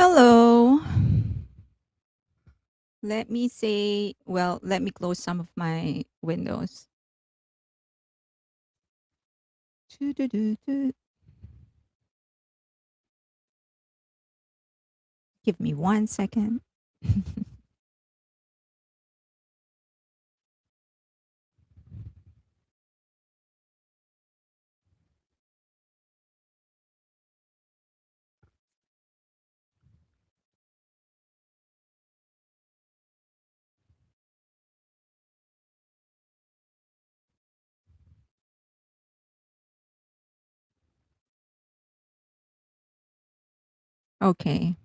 Hello. Let me say, well, let me close some of my windows. Doo-doo-doo-doo. Give me 1 second. Okay.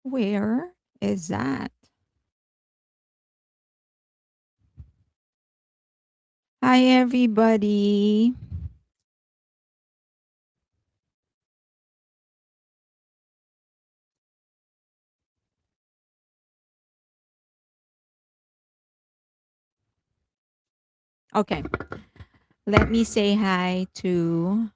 Where is that? Hi, everybody. Okay. Let me say hi to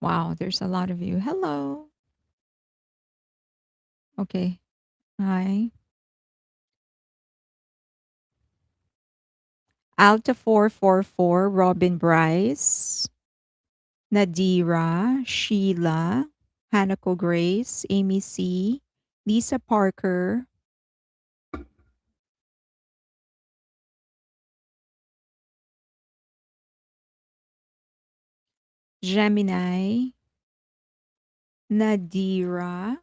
wow, there's a lot of you. Hello. Okay. Hi. Alta 444, Robin Bryce, Nadira, Sheila, Hanako Grace, Amy C, Lisa Parker, Gemini, Nadira,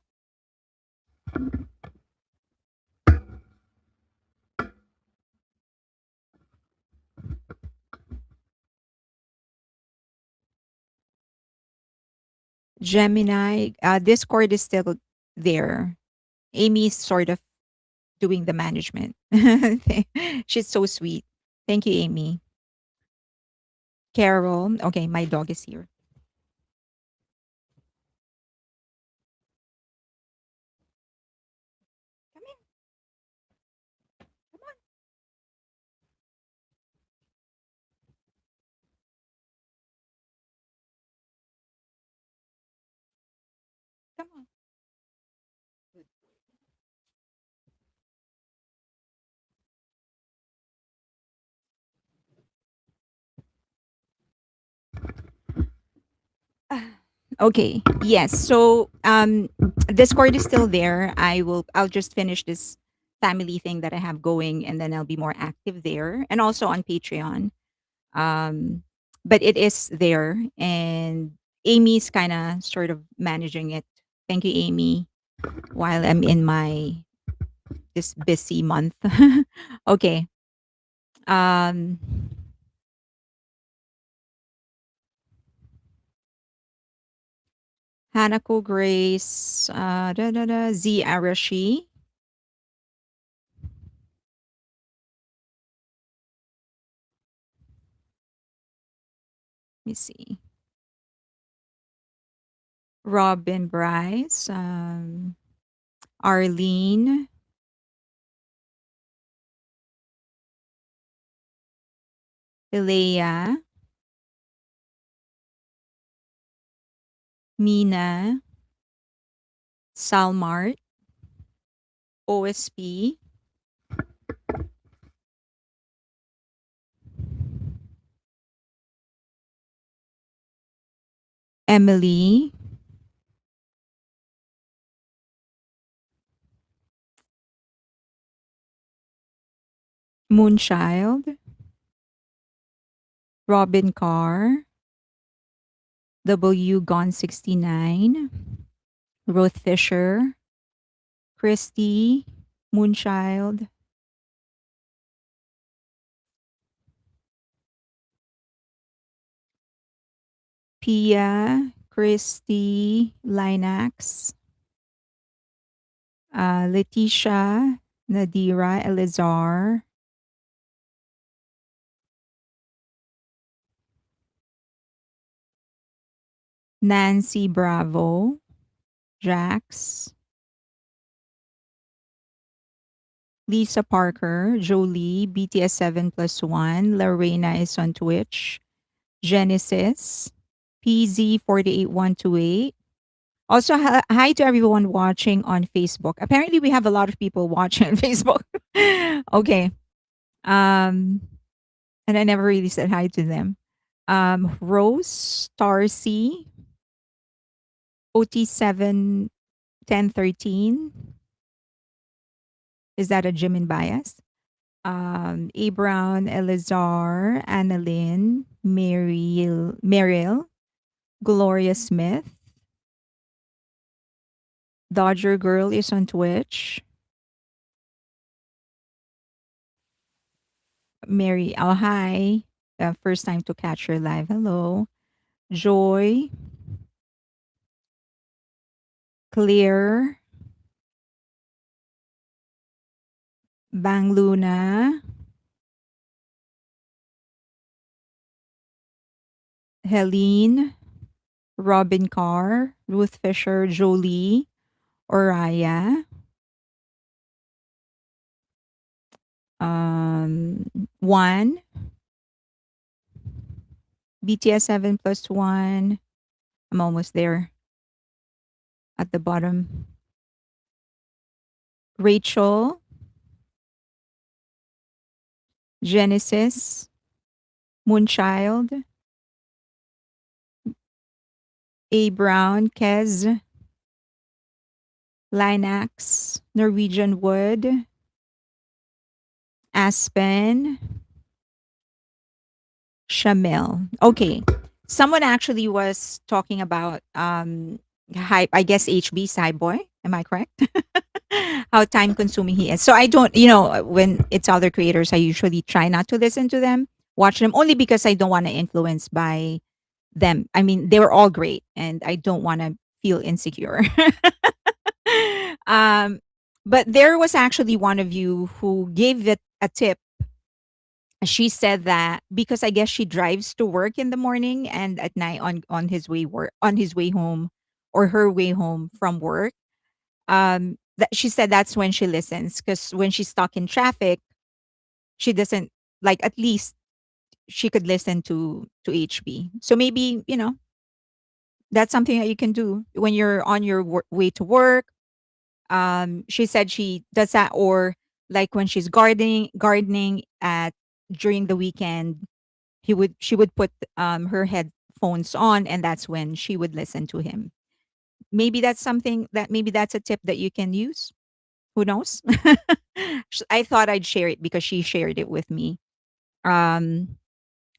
Gemini. Discord is still there. Amy's sort of doing the management. She's so sweet. Thank you, Amy. Carol. Okay, my dog is here. Come in. Come on. Come on. Okay. Yes. So Discord is still there. I'll just finish this family thing that I have going and then I'll be more active there and also on Patreon. Um but it is there and Amy's kind of sort of managing it. Thank you, Amy, while I'm in my this busy month. Okay. Um Hanako Grace, Z Arashi. Let me see. Robin Bryce, Arlene, Ilea, Mina, Salmart, OSP, Emily, Moonchild, Robin Carr, W Gone 69, Ruth Fisher, Christy, Moonchild, Pia, Christy, Linax, Letitia, Nadira, Elizar, Nancy Bravo, Jax, Lisa Parker, Jolie, BTS 7 plus 1, Lorena is on Twitch, Genesis, PZ48128. Also, hi to everyone watching on Facebook. Apparently, we have a lot of people watching on Facebook. Okay. Um, and I never really said hi to them. Rose, Starcy, OT71013. Is that a Jimin bias? A. Brown, Elizar, Annalyn, Mariel, Gloria Smith, Dodger Girl is on Twitch. Mary, oh hi. First time to catch her live. Hello. Joy, Clear, Bang Luna, Helene, Robin Carr, Ruth Fisher, Jolie, Oraya, one, BTS 7 plus one. I'm almost there at the bottom. Rachel, Genesis, Moonchild, A. Brown, Kez, Linax, Norwegian Wood, Aspen, Shamil. Okay. Someone actually was talking about hype, I guess HB's Hype Boy. Am I correct? How time consuming he is. So I don't, when it's other creators, I usually try not to listen to them, watch them only because I don't want to influence by them. I mean, they were all great and I don't want to feel insecure. um, but there was actually one of you who gave it a tip. She said that because I guess she drives to work in the morning and at night on his way home or her way home from work. That she said that's when she listens because when she's stuck in traffic, she doesn't like at least she could listen to HB. So maybe that's something that you can do when you're on your way to work. She said she does that, or like when she's gardening at during the weekend, she would put her headphones on, and that's when she would listen to him. Maybe that's something that maybe that's a tip that you can use. Who knows? I thought I'd share it because she shared it with me. Um,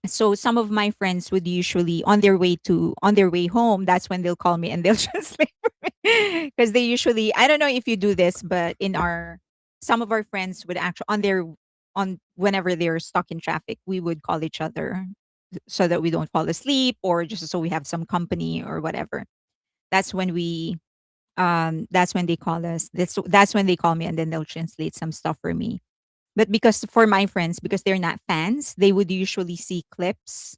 so some of my friends would usually on their way home, that's when they'll call me and they'll translate for me because they usually, I don't know if you do this, but in our some of our friends would actually on whenever they're stuck in traffic, we would call each other so that we don't fall asleep or just so we have some company or whatever. That's when that's when they call us. That's when they call me and then they'll translate some stuff for me. But because for my friends, because they're not fans, they would usually see clips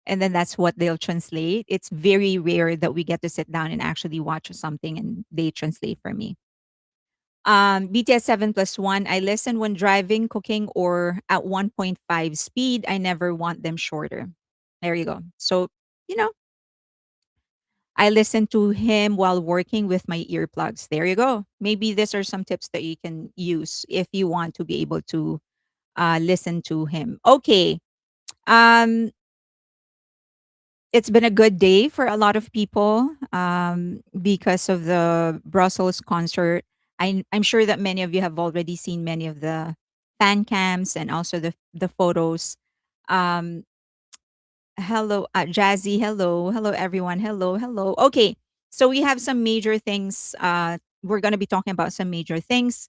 and then that's what they'll translate. It's very rare that we get to sit down and actually watch something and they translate for me. BTS 7 plus 1, I listen when driving, cooking, or at 1.5 speed. I never want them shorter. There you go. So, you know, I listen to him while working with my earplugs. There you go. Maybe these are some tips that you can use if you want to be able to listen to him. Okay. Um, it's been a good day for a lot of people because of the Brussels concert. I'm sure that many of you have already seen many of the fan cams and also the photos. Um, hello, Jazzy. Hello, hello, everyone. Hello, hello. Okay, so we have some major things. We're gonna be talking about some major things.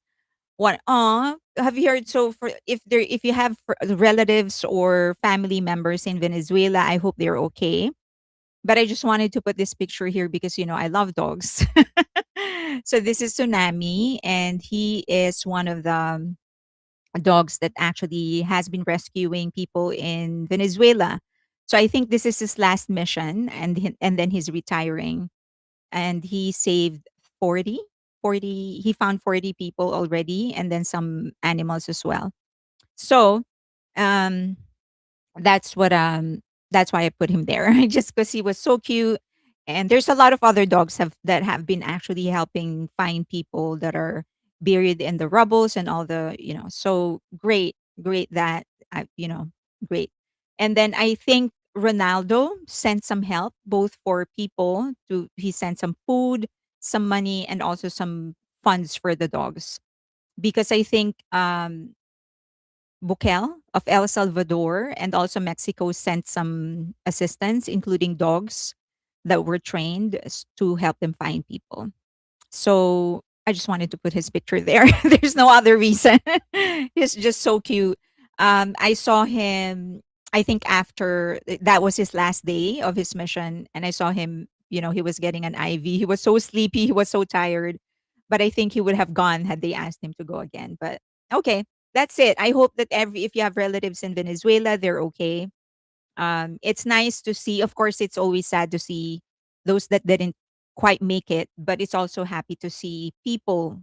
What? Have you heard? So, for if you have relatives or family members in Venezuela, I hope they're okay. But I just wanted to put this picture here because I love dogs. So this is Tsunami, and he is one of the dogs that actually has been rescuing people in Venezuela. So I think this is his last mission, and then he's retiring, and he saved 40. he found 40 people already, and then some animals as well. So, um, that's what that's why I put him there. Just because he was so cute. And there's a lot of other dogs that have been actually helping find people that are buried in the rubbles and all the, so great, great that great. And then I think Ronaldo sent some help both for people to he sent some food, some money, and also some funds for the dogs. Because I think Bukel of El Salvador and also Mexico sent some assistance, including dogs that were trained to help them find people. So I just wanted to put his picture there. There's no other reason. He's just so cute. I saw him, I think after that was his last day of his mission, and I saw him, he was getting an IV. He was so sleepy, he was so tired. But I think he would have gone had they asked him to go again. But okay, that's it. I hope that if you have relatives in Venezuela, they're okay. It's nice to see. Of course, it's always sad to see those that didn't quite make it, but it's also happy to see people,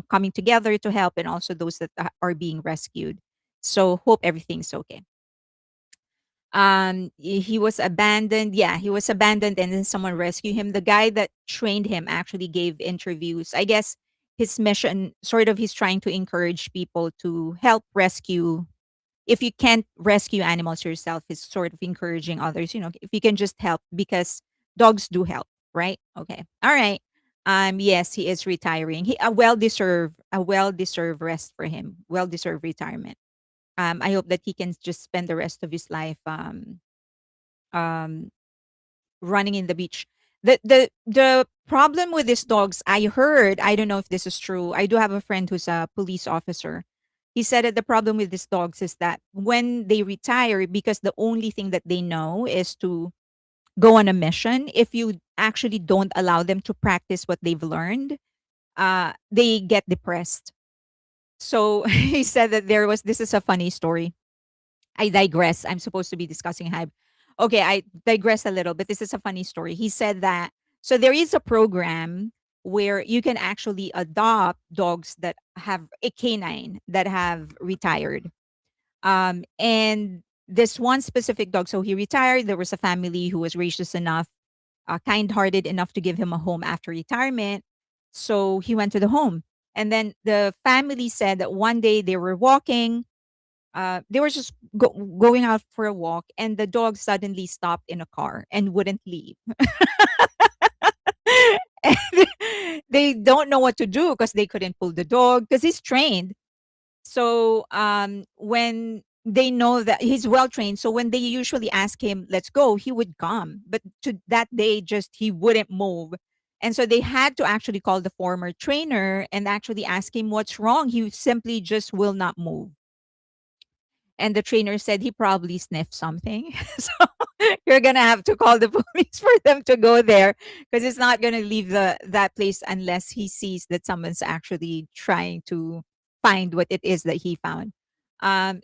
coming together to help, and also those that are being rescued. So hope everything's okay. He was abandoned. Yeah, he was abandoned, and then someone rescued him. The guy that trained him actually gave interviews. I guess his mission, sort of, he's trying to encourage people to help rescue. If you can't rescue animals yourself, is sort of encouraging others, if you can just help, because dogs do help, right? Okay. All right. Yes, he is retiring. He a well deserved rest for him. Well deserved retirement. I hope that he can just spend the rest of his life um running in the beach. The problem with these dogs, I heard, I don't know if this is true. I do have a friend who's a police officer. He said that the problem with these dogs is that when they retire, because the only thing that they know is to go on a mission, if you actually don't allow them to practice what they've learned, they get depressed. So he said that this is a funny story. I digress. I'm supposed to be discussing Hybe. Okay, I digress a little, but this is a funny story. He said that so there is a program where you can actually adopt dogs that have a canine that have retired. And this one specific dog, so he retired. There was a family who was gracious enough, kind-hearted enough to give him a home after retirement. So he went to the home, and then the family said that one day they were walking, they were just going out for a walk, and the dog suddenly stopped in a car and wouldn't leave. And they don't know what to do because they couldn't pull the dog because he's trained. So when they know that he's well trained, so when they usually ask him, "Let's go," he would come. But to that day, just he wouldn't move. And so they had to actually call the former trainer and actually ask him what's wrong. He simply just will not move. And the trainer said he probably sniffed something. So you're gonna have to call the police for them to go there, because it's not gonna leave that place unless he sees that someone's actually trying to find what it is that he found.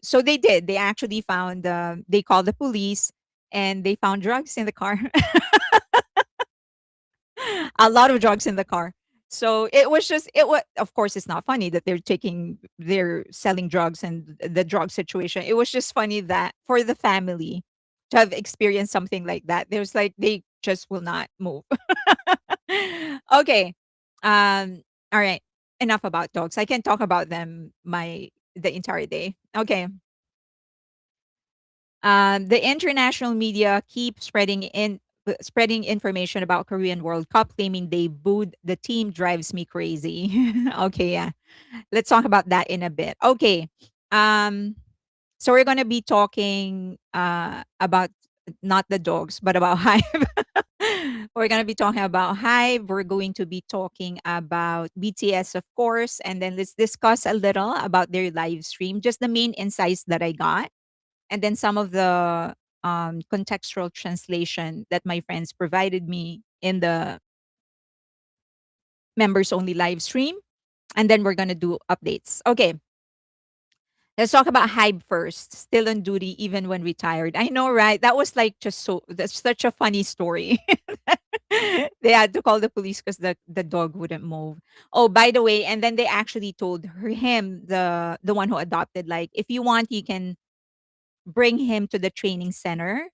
So they did. They actually found. They called the police, and they found drugs in the car. A lot of drugs in the car. So it was, of course, it's not funny that they're selling drugs and the drug situation. It was just funny that for the family to have experienced something like that, there's like they just will not move. Okay. All right. Enough about dogs. I can talk about them the entire day. Okay. The international media keep spreading information about Korean World Cup, claiming they booed the team. Drives me crazy. Okay, yeah. Let's talk about that in a bit. Okay. Um, so we're gonna be talking about not the dogs, but about Hive. We're gonna be talking about Hive. We're going to be talking about BTS, of course, and then let's discuss a little about their live stream, just the main insights that I got, and then some of the contextual translation that my friends provided me in the members only live stream. And then we're going to do updates. Okay. Let's talk about Hybe first. Still on duty even when retired. I know, right? That was like just so that's such a funny story. They had to call the police because the dog wouldn't move. Oh, by the way, and then they actually told him, the one who adopted, like, if you want, you can bring him to the training center,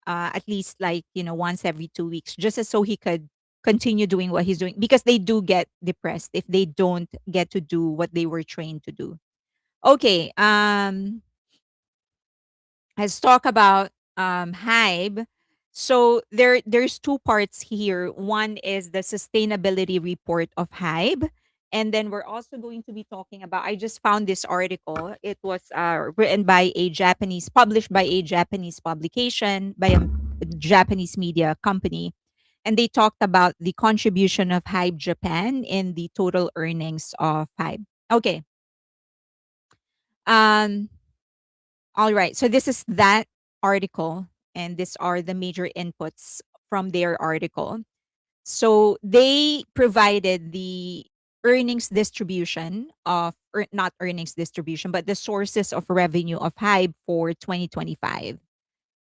at least, like, once every 2 weeks, just as so he could continue doing what he's doing, because they do get depressed if they don't get to do what they were trained to do. Okay, let's talk about Hybe. So there's two parts here. One is the sustainability report of Hybe. And then we're also going to be talking about, I just found this article. It was published by a Japanese publication, by a Japanese media company. And they talked about the contribution of Hybe Japan in the total earnings of Hybe. Okay. Um, all right. So this is that article, and these are the major inputs from their article. So they provided the earnings distribution not earnings distribution, but the sources of revenue of Hybe for 2025.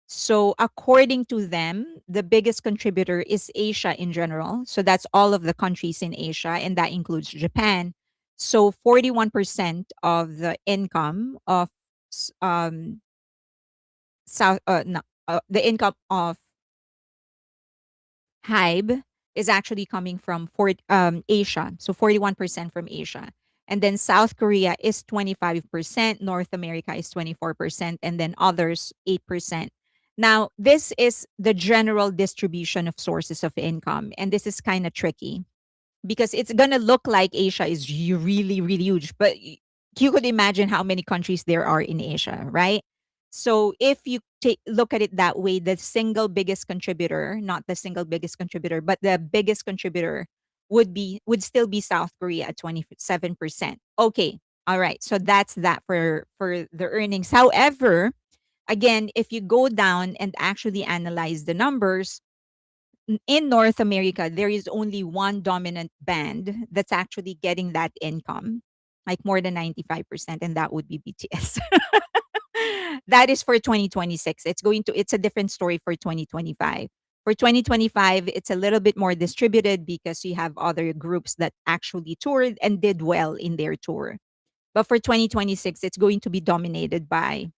So according to them, the biggest contributor is Asia in general. So that's all of the countries in Asia, and that includes Japan. So 41% of the income of s- um, South no, the income of Hybe is actually coming from Asia. So 41% from Asia. And then South Korea is 25%, North America is 24%, and then others 8%. Now, this is the general distribution of sources of income, and this is kind of tricky because it's gonna look like Asia is really, really huge, but you could imagine how many countries there are in Asia, right? So if you look at it that way, the single biggest contributor, not the single biggest contributor, but the biggest contributor would still be South Korea at 27%. Okay. All right. So that's that for the earnings. However, again, if you go down and actually analyze the numbers, in North America, there is only one dominant band that's actually getting that income, like more than 95%, and that would be BTS. That is for 2026. It's a different story for 2025. For 2025, it's a little bit more distributed because you have other groups that actually toured and did well in their tour. But for 2026, it's going to be dominated by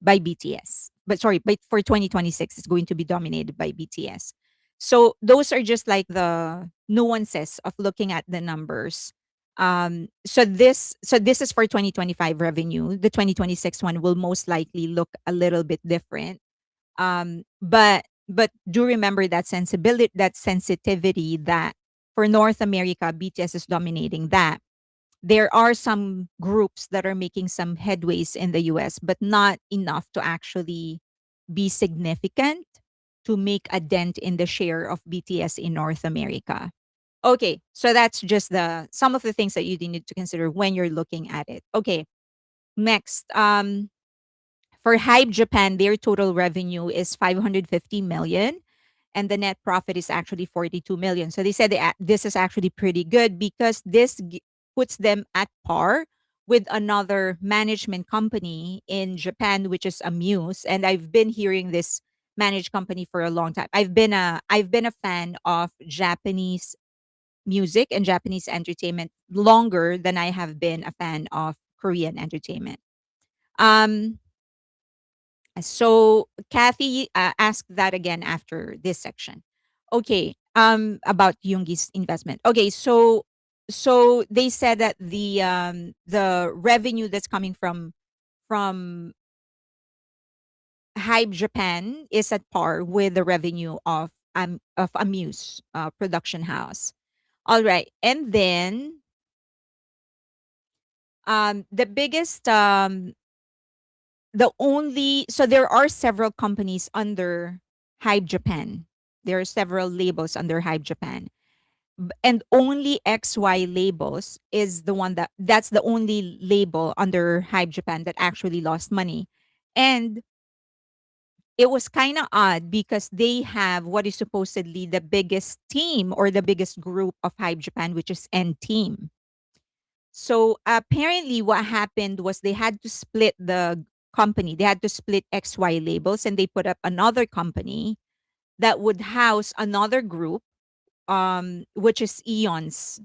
BTS. But sorry, but for 2026, it's going to be dominated by BTS. So those are just like the nuances of looking at the numbers. So this is for 2025 revenue. The 2026 one will most likely look a little bit different. But do remember that sensitivity that for North America, BTS is dominating that. There are some groups that are making some headways in the US, but not enough to actually be significant to make a dent in the share of BTS in North America. Okay, so that's just the some of the things that you need to consider when you're looking at it. Okay, next, for Hype Japan, their total revenue is 550 million, and the net profit is actually 42 million. So they said this is actually pretty good because this puts them at par with another management company in Japan, which is Amuse. And I've been hearing this managed company for a long time. I've been a fan of Japanese music and Japanese entertainment longer than I have been a fan of Korean entertainment. Um, so Kathy asked that again after this section. Okay, about Yoongi's investment. Okay, so they said that the revenue that's coming from Hype Japan is at par with the revenue of Amuse production house. All right, and then the biggest the only so there are several companies under Hype Japan. There are several labels under Hype Japan. And only XY labels is the one that's the only label under Hype Japan that actually lost money. And it was kind of odd because they have what is supposedly the biggest team or the biggest group of Hype Japan, which is N Team. So apparently, what happened was they had to split the company. They had to split XY labels, and they put up another company that would house another group, which is Eon's.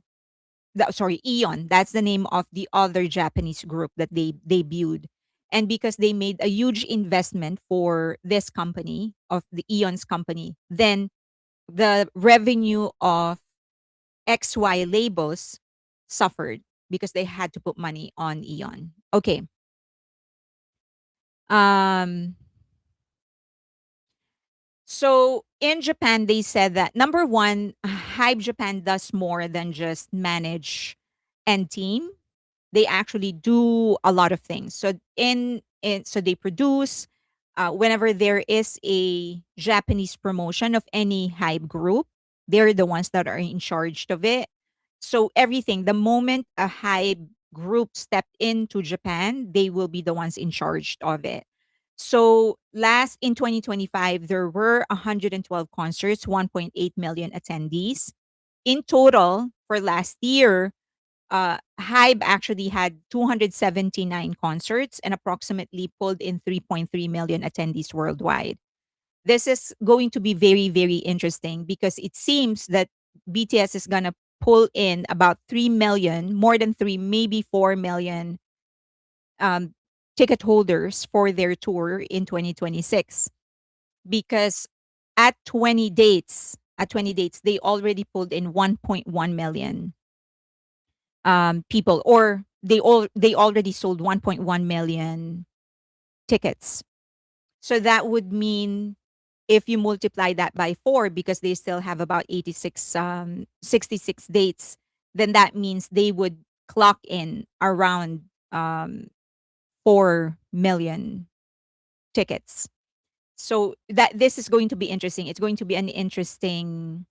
Sorry, Eon. That's the name of the other Japanese group that they debuted. And because they made a huge investment for this company, of the Eon's company, then the revenue of XY labels suffered because they had to put money on Eon. Okay. Um so in Japan they said that number 1, Hype Japan does more than just manage and team. They actually do a lot of things. So so they produce, whenever there is a Japanese promotion of any Hype group, they're the ones that are in charge of it. So everything, the moment a Hype group stepped into Japan, they will be the ones in charge of it. So last in 2025, there were 112 concerts, 1.8 million attendees. In total, for last year, Hybe actually had 279 concerts and approximately pulled in 3.3 million attendees worldwide. This is going to be very, very interesting because it seems that BTS is going to pull in about 3 million, more than 3, maybe 4 million um, ticket holders for their tour in 2026. Because at 20 dates, they already pulled in 1.1 million people, or they already sold 1.1 million tickets. So that would mean if you multiply that by 4, because they still have about 66 dates, then that means they would clock in around 4 million tickets. So that this is going to be interesting. It's going to be an interesting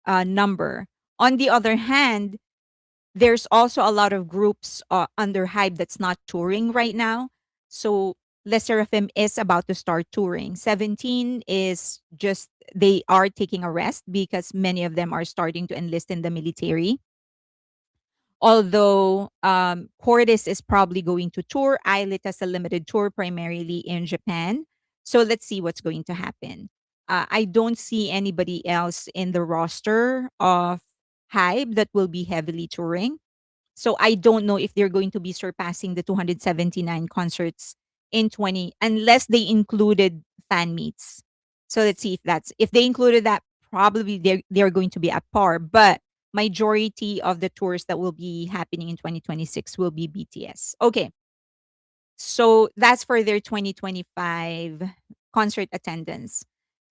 number. On the other hand, there's also a lot of groups under Hype that's not touring right now. So SSERAFIM is about to start touring. 17 is just, they are taking a rest because many of them are starting to enlist in the military. Although Cordis is probably going to tour, ILLIT has a limited tour primarily in Japan. So let's see what's going to happen. I don't see anybody else in the roster of Hype that will be heavily touring. So I don't know if they're going to be surpassing the 279 concerts in 20, unless they included fan meets. So let's see if they included that, probably they're going to be at par. But majority of the tours that will be happening in 2026 will be BTS. Okay. So that's for their 2025 concert attendance.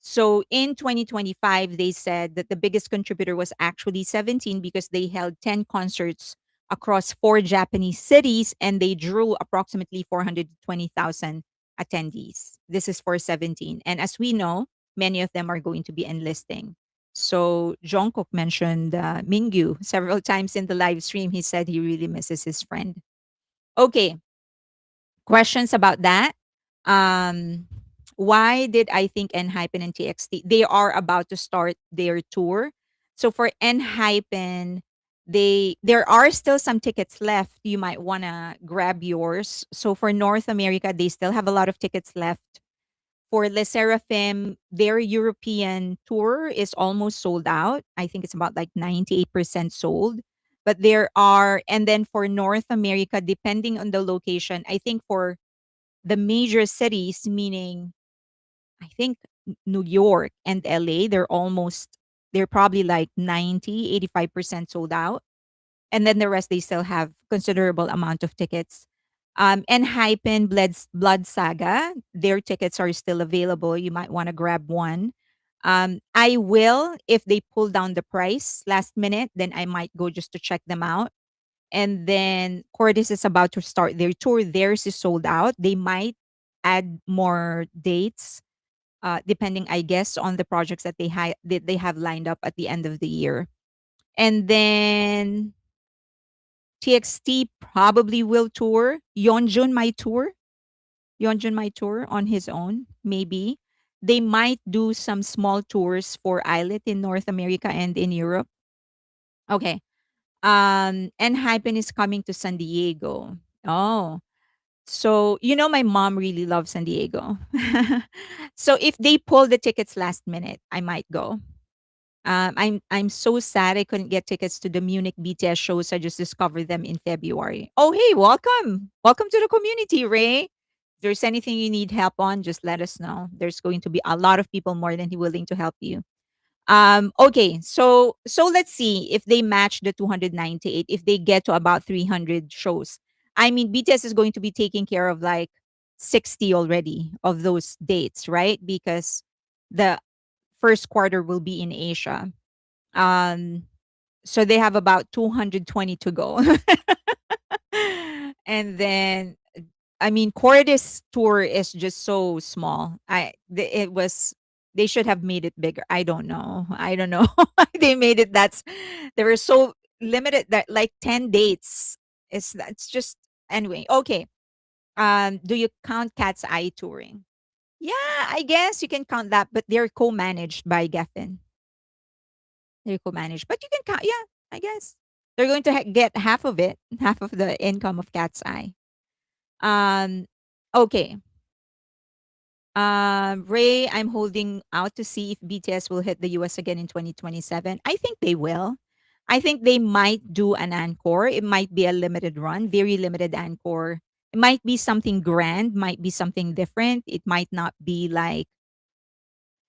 So in 2025, they said that the biggest contributor was actually 17 because they held 10 concerts across 4 Japanese cities and they drew approximately 420,000 attendees. This is for 17. And as we know, many of them are going to be enlisting. So Jungkook mentioned Mingyu several times in the live stream. He said he really misses his friend. Okay, questions about that. Um, why did I think Enhypen and TXT? They are about to start their tour. So for Enhypen, there are still some tickets left. You might want to grab yours. So for North America, they still have a lot of tickets left. For Le Seraphim, their European tour is almost sold out. I think it's about like 98% sold. But there are, and then for North America, depending on the location, I think for the major cities, meaning I think New York and LA, they're probably like 85% sold out. And then the rest, they still have considerable amount of tickets. And Hypen Blood Saga, their tickets are still available. You might want to grab one. I will, if they pull down the price last minute, then I might go just to check them out. And then Cordis is about to start their tour. Theirs is sold out. They might add more dates, depending, I guess, on the projects that they have lined up at the end of the year. And then TXT probably will tour. Yeonjun might tour on his own, maybe. They might do some small tours for ILLIT in North America and in Europe. Okay. And Hypen is coming to San Diego. Oh, so my mom really loves San Diego. So if they pull the tickets last minute, I might go. I'm so sad I couldn't get tickets to the Munich BTS shows. I just discovered them in February. Oh, hey, welcome. Welcome to the community, Ray. If there's anything you need help on, just let us know. There's going to be a lot of people more than willing to help you. Okay, so let's see if they match the 298, if they get to about 300 shows. I mean, BTS is going to be taking care of like 60 already of those dates, right? Because the first quarter will be in Asia. Um, so they have about 220 to go. And then I mean, Cordis tour is just so small. It was they should have made it bigger. I don't know. I don't know why they made it they were so limited that like 10 dates. It's just anyway. Okay. Do you count Cat's Eye touring? Yeah, I guess you can count that, but they're co-managed by Geffen. They're co-managed, but you can count. Yeah, I guess they're going to get half of it, half of the income of Cat's Eye. Um, okay. Ray, I'm holding out to see if BTS will hit the US again in 2027. I think they will. I think they might do an encore. It might be a limited run, very limited encore. It might be something grand, might be something different. It might not be like,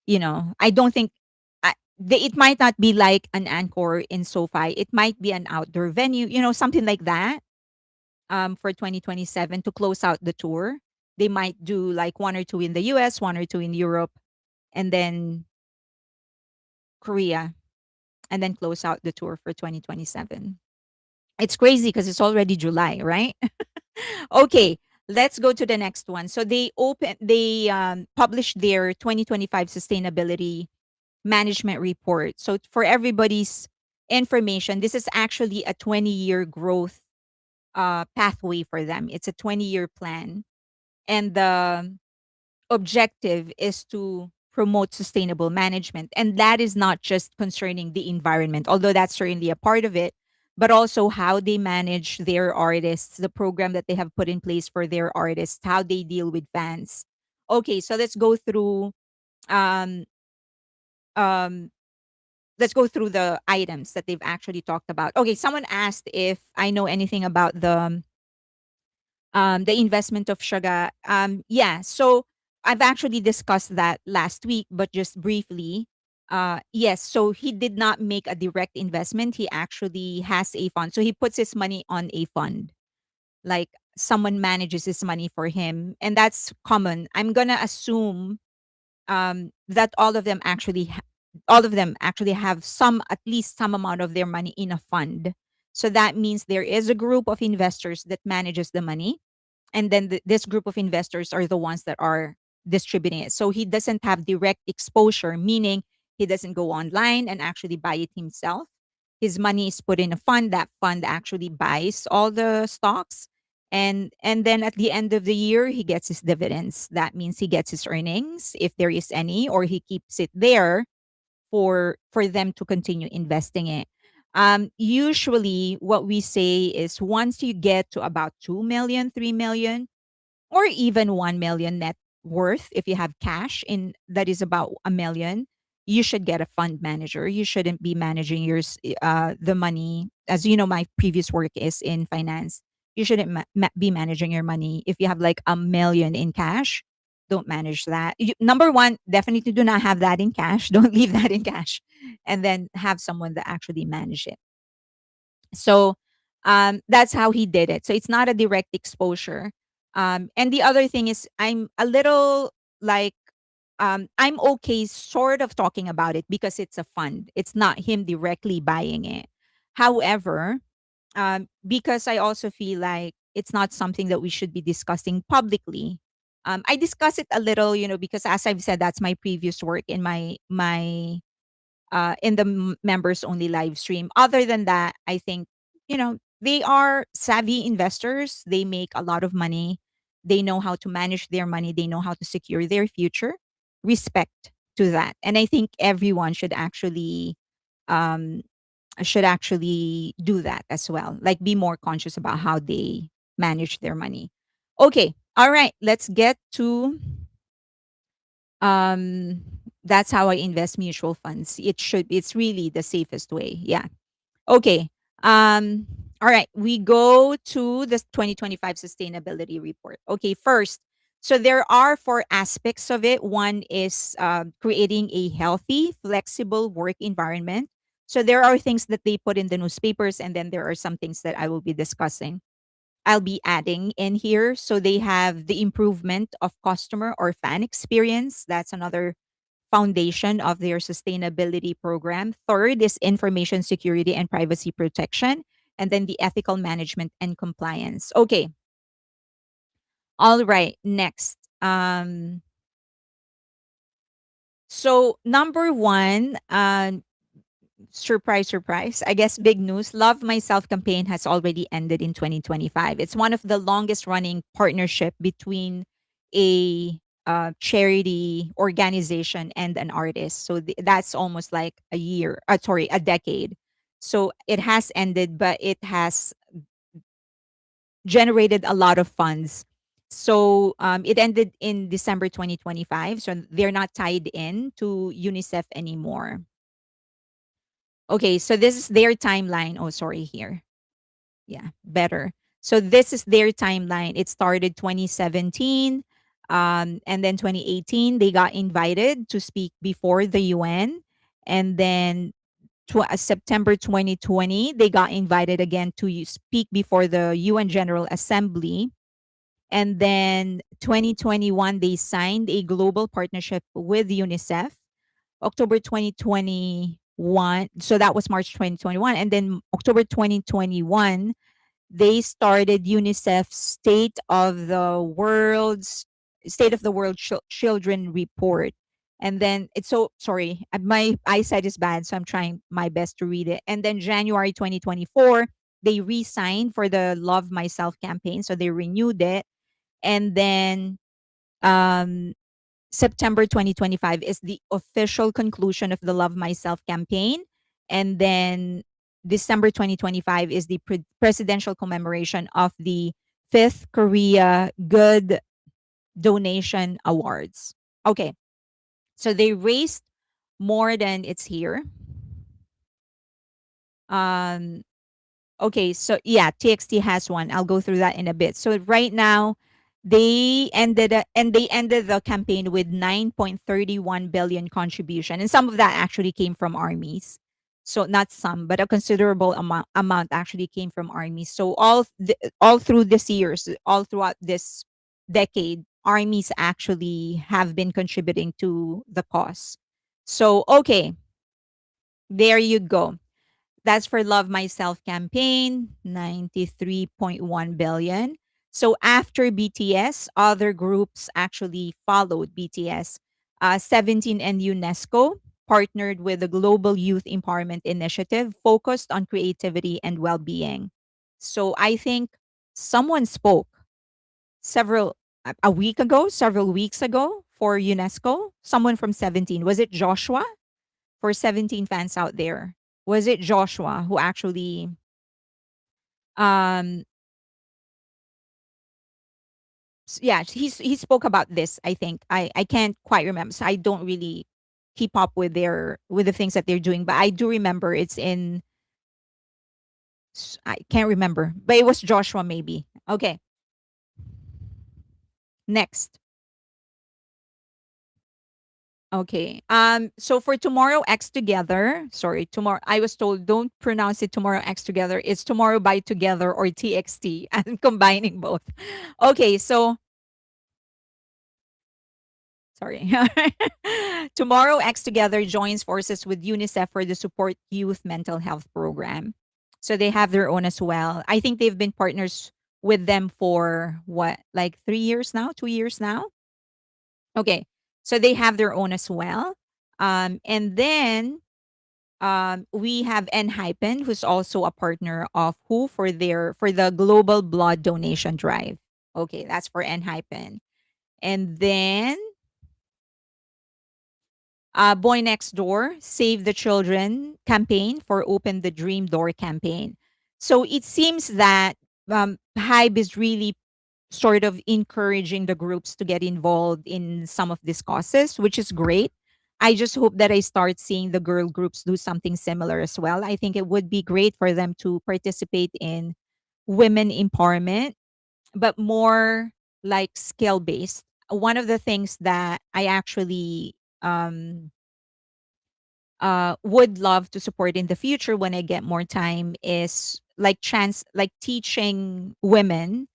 I don't think it might not be like an encore in SoFi. It might be an outdoor venue, something like that. For 2027 to close out the tour. They might do like one or two in the US, one or two in Europe, and then Korea, and then close out the tour for 2027. It's crazy because it's already July, right? Okay, let's go to the next one. So they published their 2025 sustainability management report. So for everybody's information, this is actually a 20-year growth pathway for them. It's a 20-year plan. And the objective is to promote sustainable management. And that is not just concerning the environment, although that's certainly a part of it, but also how they manage their artists, the program that they have put in place for their artists, how they deal with fans. Okay, so um um let's go through the items that they've actually talked about. Okay, someone asked if I know anything about the investment of Suga. Yeah, so I've actually discussed that last week, but just briefly. Yes, so he did not make a direct investment. He actually has a fund. So he puts his money on a fund. Like someone manages his money for him. And that's common. I'm gonna assume that all of them actually have at least some amount of their money in a fund. So that means there is a group of investors that manages the money, and then this group of investors are the ones that are distributing it. So he doesn't have direct exposure, meaning he doesn't go online and actually buy it himself. His money is put in a fund. That fund actually buys all the stocks, and then at the end of the year he gets his dividends. That means he gets his earnings if there is any, or he keeps it there for them to continue investing it. Usually what we say is once you get to about 2 million, 3 million, or even 1 million net worth, if you have cash in that is about a million, you should get a fund manager. You shouldn't be managing the money. As you know, my previous work is in finance. You shouldn't be managing your money. If you have like a million in cash, don't manage that. Number one, definitely do not have that in cash. Don't leave that in cash, and then have someone that actually manage it. So that's how he did it. So it's not a direct exposure. And the other thing is, I'm a little like, I'm okay sort of talking about it because it's a fund. It's not him directly buying it. However, because I also feel like it's not something that we should be discussing publicly. I discuss it a little, because as I've said, that's my previous work in the members only live stream. Other than that, I think, they are savvy investors. They make a lot of money. They know how to manage their money. They know how to secure their future. Respect to that. And I think everyone should actually um, should actually do that as well. Like be more conscious about how they manage their money. Okay. All right. Let's get to um that's how I invest mutual funds. It's really the safest way. Yeah. Okay. Um, all right. We go to the 2025 sustainability report. Okay. First, so there are four aspects of it. One is creating a healthy, flexible work environment. So there are things that they put in the newspapers, and then there are some things that I will be discussing. I'll be adding in here. So they have the improvement of customer or fan experience. That's another foundation of their sustainability program. Third is information security and privacy protection. And then the ethical management and compliance. Okay. All right. Next. So number one, surprise, surprise. I guess big news. Love Myself campaign has already ended in 2025. It's one of the longest running partnership between a charity organization and an artist. So that's almost like a year, sorry, a decade. So it has ended, but it has generated a lot of funds. So it ended in December 2025. So they're not tied in to UNICEF anymore. Okay, so this is their timeline. Oh, sorry, here. Yeah, better. So this is their timeline. It started 2017, and then 2018 they got invited to speak before the UN, and then September 2020 they got invited again to speak before the UN General Assembly, and then 2021 they signed a global partnership with UNICEF. October 2021. So that was March 2021. And then October 2021, they started UNICEF's State of the World Children Report. And then it's so sorry, my eyesight is bad, so I'm trying my best to read it. And then January 2024, they re-signed for the Love Myself campaign. So they renewed it. And then um September 2025 is the official conclusion of the Love Myself campaign. And then December 2025 is the presidential commemoration of the Fifth Korea Good Donation Awards. Okay. So they raised more than it's here. Um, Okay, so yeah, TXT has one. I'll go through that in a bit. So right now, they ended the campaign with 9.31 billion contribution, and some of that actually came from armies. So not some, but a considerable amount actually came from armies. So all through this years, all throughout this decade, armies actually have been contributing to the cause. So okay, there you go. That's for Love Myself campaign, 93.1 billion. So after BTS, other groups actually followed BTS. 17 and UNESCO partnered with the Global Youth Empowerment Initiative focused on creativity and well-being. So I think someone spoke a week ago, several weeks ago for UNESCO. Someone from 17. Was it Joshua? For 17 fans out there, was it Joshua who actually um yeah, he spoke about this, I think. I can't quite remember. So I don't really keep up with the things that they're doing, but I do remember it's in I can't remember, but it was Joshua maybe. Okay, next. Okay. So for Tomorrow X Together, sorry, tomorrow I was told don't pronounce it Tomorrow X Together. It's Tomorrow by Together or TXT. I'm combining both. Okay, so sorry. Tomorrow X Together joins forces with UNICEF for the Support Youth Mental Health Program. So they have their own as well. I think they've been partners with them for what, like 3 years now, 2 years now? Okay. So they have their own as well. And then we have Hypen, who's also a partner of WHO for the Global Blood Donation Drive. Okay, that's for Hypen. And then Boy Next Door, Save the Children campaign for Open the Dream Door campaign. So it seems that Hybe is really sort of encouraging the groups to get involved in some of these causes, which is great. I just hope that I start seeing the girl groups do something similar as well. I think it would be great for them to participate in women empowerment, but more like skill based. One of the things that I actually would love to support in the future when I get more time is like teaching women,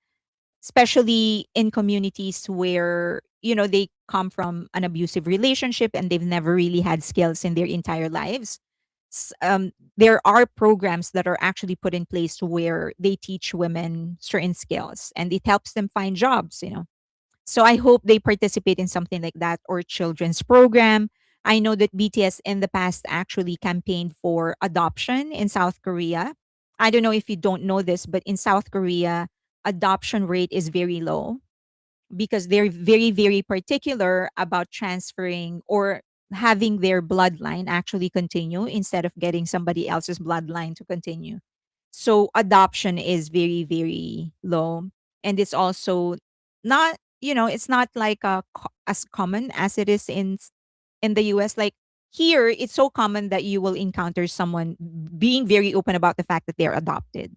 especially in communities where they come from an abusive relationship and they've never really had skills in their entire lives. There are programs that are actually put in place where they teach women certain skills and it helps them find jobs. So I hope they participate in something like that or children's program. I know that BTS in the past actually campaigned for adoption in South Korea. I don't know if you don't know this, but in South Korea, adoption rate is very low because they're very, very particular about transferring or having their bloodline actually continue instead of getting somebody else's bloodline to continue. So adoption is very, very low. And it's also it's not like as common as it is in the US. Like here, it's so common that you will encounter someone being very open about the fact that they're adopted.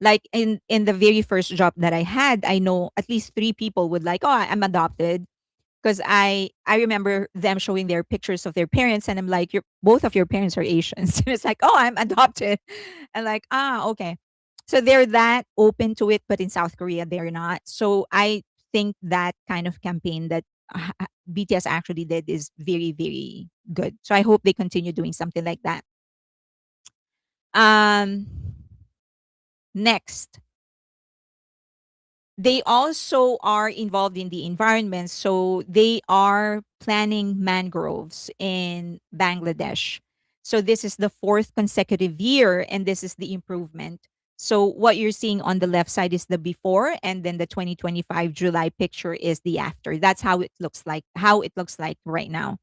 Like in the very first job that I had, I know at least three people would like, oh, I'm adopted. Because I remember them showing their pictures of their parents, and I'm like, your both of your parents are Asians. And it's like, oh, I'm adopted. And like, okay. So they're that open to it, but in South Korea they're not. So I think that kind of campaign that BTS actually did is very, very good. So I hope they continue doing something like that. Um Next, they also are involved in the environment. So they are planting mangroves in Bangladesh. So this is the fourth consecutive year, and this is the improvement. So what you're seeing on the left side is the before, and then the 2025 July picture is the after. That's how it looks like right now.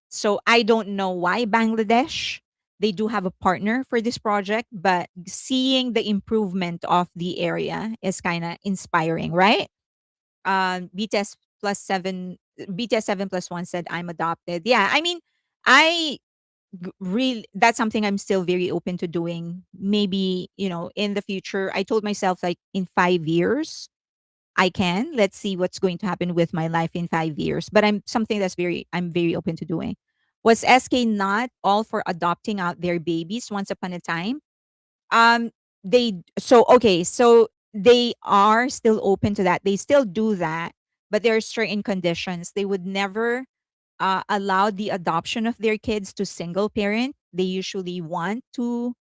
So I don't know why Bangladesh. They do have a partner for this project, but seeing the improvement of the area is kind of inspiring, right? BTS plus seven, BTS 7+1 said, I'm adopted. Yeah, I mean, I really, that's something I'm still very open to doing. Maybe, in the future, I told myself like in 5 years, I can. Let's see what's going to happen with my life in 5 years. But I'm very open to doing. Was SK not all for adopting out their babies once upon a time? So they are still open to that. They still do that, but there are certain conditions. They would never allow the adoption of their kids to single parent. They usually want to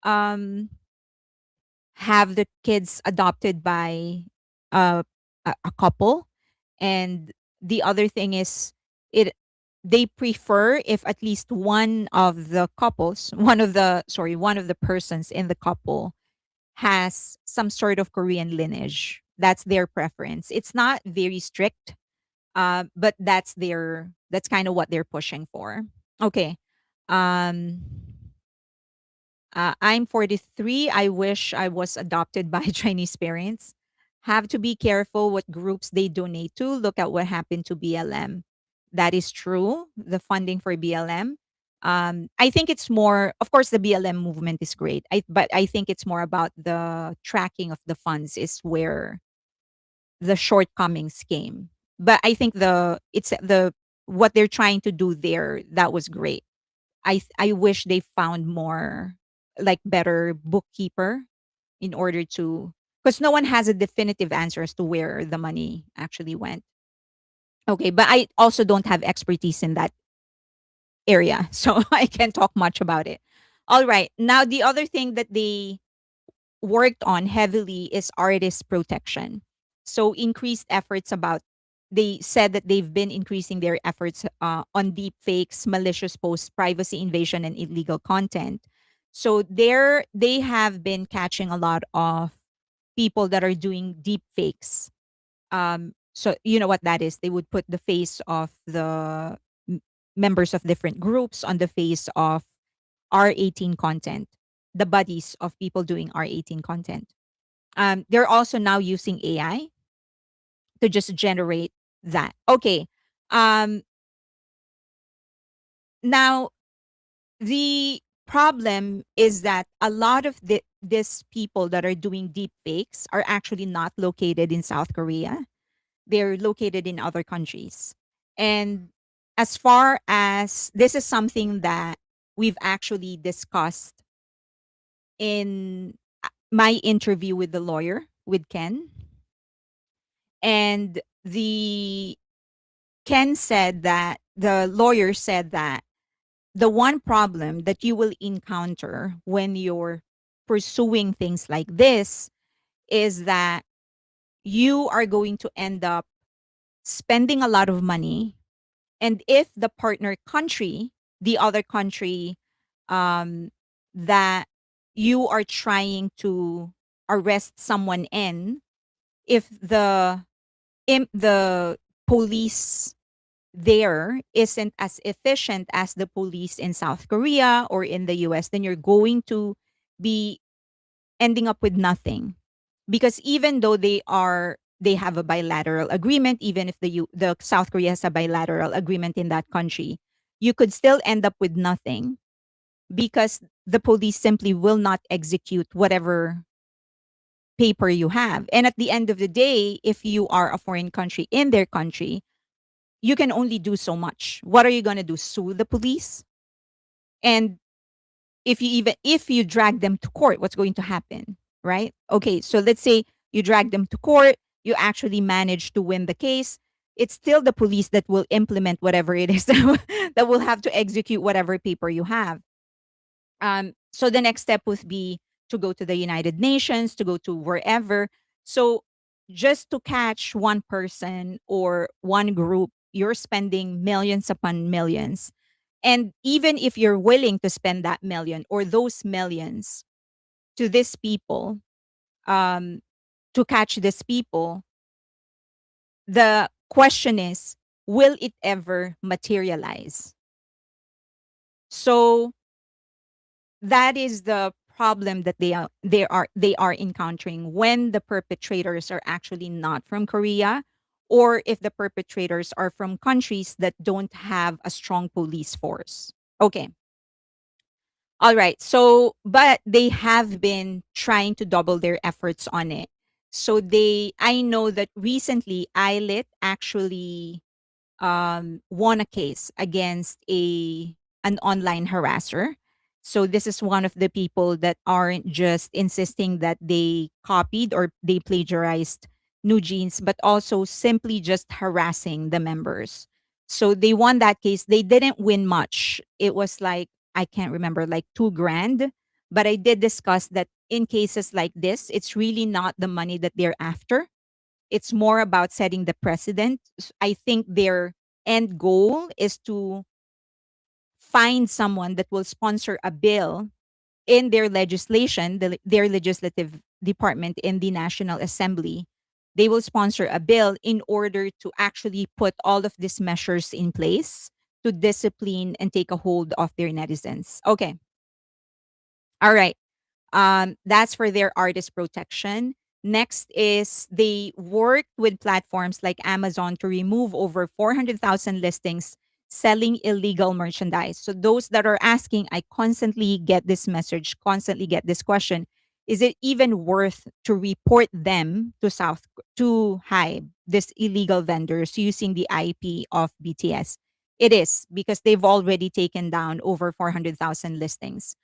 um have the kids adopted by uh, a couple. And the other thing is, it they prefer if at least one of the couples, one of the persons in the couple has some sort of Korean lineage. That's their preference. It's not very strict, but that's kind of what they're pushing for. Okay. Um I'm 43. I wish I was adopted by Chinese parents. Have to be careful what groups they donate to. Look at what happened to BLM. That is true. The funding for BLM. I think it's more, of course, the BLM movement is great. But I think it's more about the tracking of the funds is where the shortcomings came. But I think it's the what they're trying to do there, that was great. I wish they found more like better bookkeeper in order to, because no one has a definitive answer as to where the money actually went. Okay, but I also don't have expertise in that area, so I can't talk much about it. All right, now the other thing that they worked on heavily is artist protection. So increased efforts about they said that they've been increasing their efforts on deep fakes, malicious posts, privacy invasion, and illegal content. So they have been catching a lot of people that are doing deep fakes. So you know what that is? They would put the face of the members of different groups on the face of R18 content, the buddies of people doing R18 content. They're also now using AI to just generate that. Okay. Um, Now, the problem is that a lot of these people that are doing deep fakes are actually not located in South Korea. They're located in other countries. And as far as this is something that we've actually discussed in my interview with the lawyer, with Ken. And the Ken said that the lawyer said that the one problem that you will encounter when you're pursuing things like this is that you are going to end up spending a lot of money. And if the partner country, the other country um, that you are trying to arrest someone in, if the police there isn't as efficient as the police in South Korea or in the US, then you're going to be ending up with nothing. Because even though they have a bilateral agreement, even if the South Korea has a bilateral agreement in that country, you could still end up with nothing because the police simply will not execute whatever paper you have. And at the end of the day, if you are a foreign country in their country, you can only do so much. What are you going to do? Sue the police? And if you drag them to court, what's going to happen? Right? Okay, so let's say you drag them to court, you actually manage to win the case. It's still the police that will implement whatever it is that will have to execute whatever paper you have. So the next step would be to go to the United Nations, to go to wherever. So just to catch one person or one group, you're spending millions upon millions. And even if you're willing to spend that million or those millions to these people, um, to catch these people, the question is, will it ever materialize? So that is the problem that they are encountering when the perpetrators are actually not from Korea, or if the perpetrators are from countries that don't have a strong police force. Okay. All right. So, but they have been trying to double their efforts on it. So I know that recently ILLIT actually won a case against an online harasser. So this is one of the people that aren't just insisting that they copied or they plagiarized New Jeans, but also simply just harassing the members. So they won that case. They didn't win much. It was like, I can't remember, like 2 grand. But I did discuss that in cases like this, it's really not the money that they're after. It's more about setting the precedent. I think their end goal is to find someone that will sponsor a bill in their legislation, their legislative department in the National Assembly. They will sponsor a bill in order to actually put all of these measures in place to discipline and take a hold of their netizens. Okay. All right. That's for their artist protection. Next is they worked with platforms like Amazon to remove over 400,000 listings selling illegal merchandise. So those that are asking, I constantly get this message, constantly get this question. Is it even worth to report them to Hybe, this illegal vendors using the IP of BTS? It is because they've already taken down over 400,000 listings.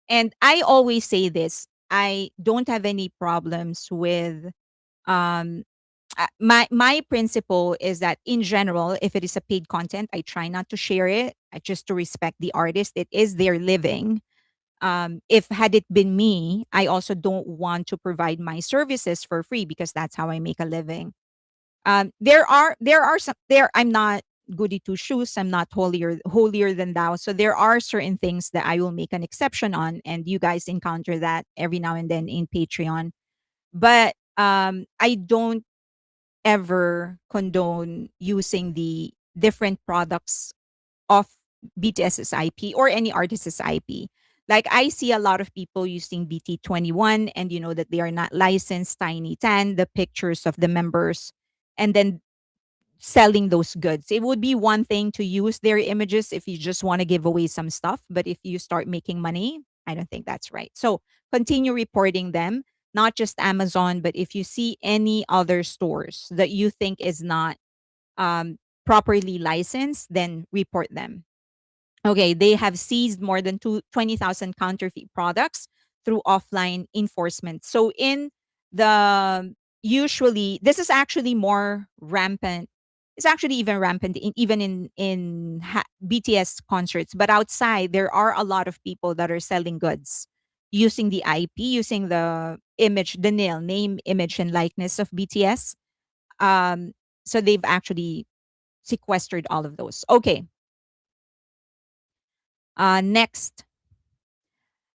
And I always say this, I don't have any problems with um my principle is that in general, if it is a paid content, I try not to share it, just to respect the artist. It is their living. If had it been me, I also don't want to provide my services for free because that's how I make a living. There are some there I'm not goody two shoes. I'm not holier than thou. So there are certain things that I will make an exception on, and you guys encounter that every now and then in Patreon. But I don't ever condone using the different products of BTS's IP or any artist's IP. Like I see a lot of people using BT21 and you know that they are not licensed, Tiny 10, the pictures of the members, and then selling those goods. It would be one thing to use their images if you just want to give away some stuff, but if you start making money, I don't think that's right. So continue reporting them, not just Amazon, but if you see any other stores that you think is not um, properly licensed, then report them. Okay, they have seized more than 20,000 counterfeit products through offline enforcement. So in the usually this is actually more rampant. It's actually even rampant even in BTS concerts, but outside there are a lot of people that are selling goods using the IP, using the image, the name, image, and likeness of BTS. Um, so they've actually sequestered all of those. Okay, next.